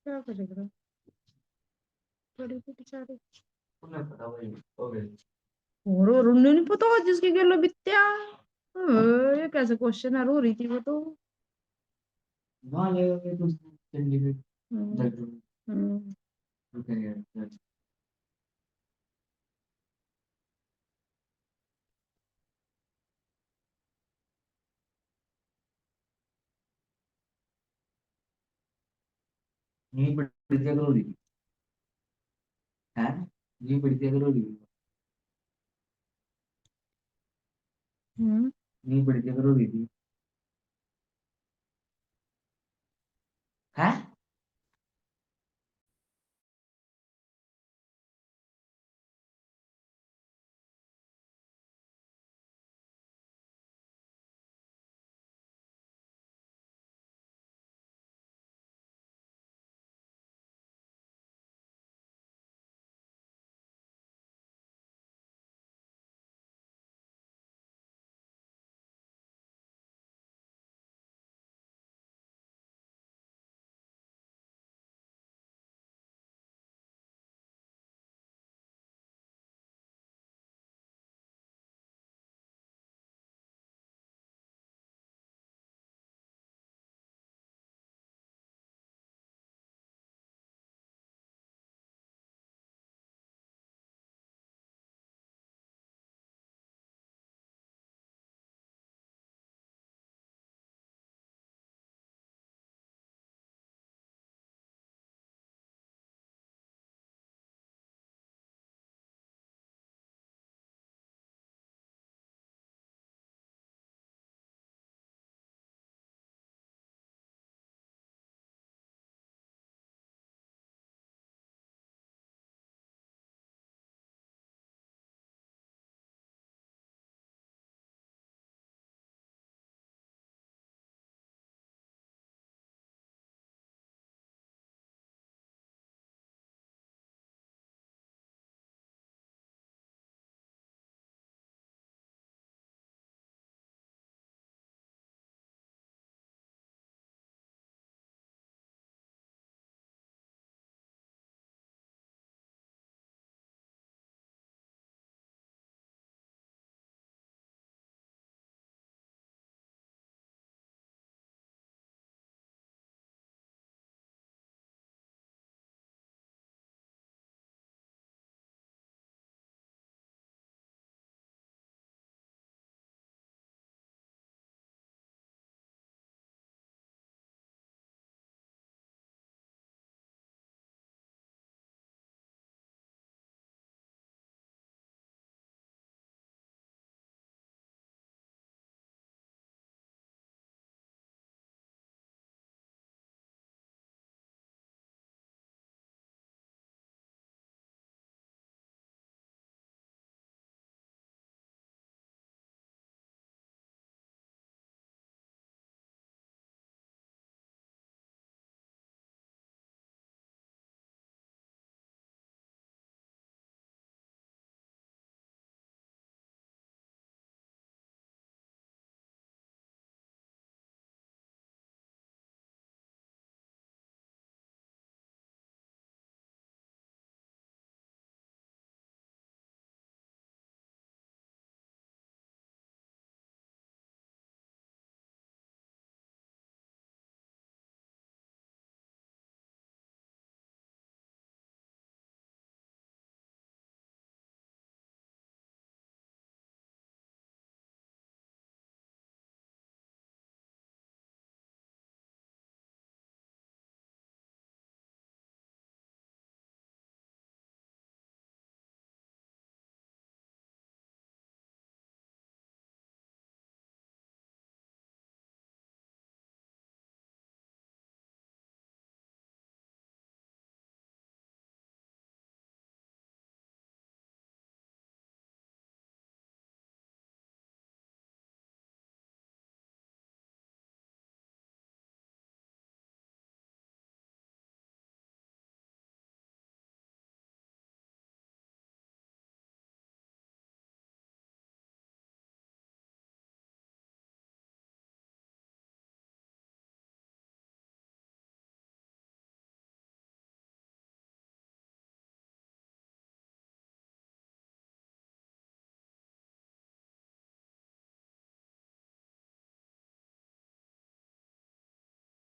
क्या करेगा बड़ी बेचारे और उन्हें नहीं पता जिसके गेलो बित्या ये कैसे क्वेश्चन है रो रही थी वो तो हम्म, हम्म, नहीं बढ़िया करो रही है नहीं बढ़िया करो रही हम्म, नहीं बढ़िया करो रही है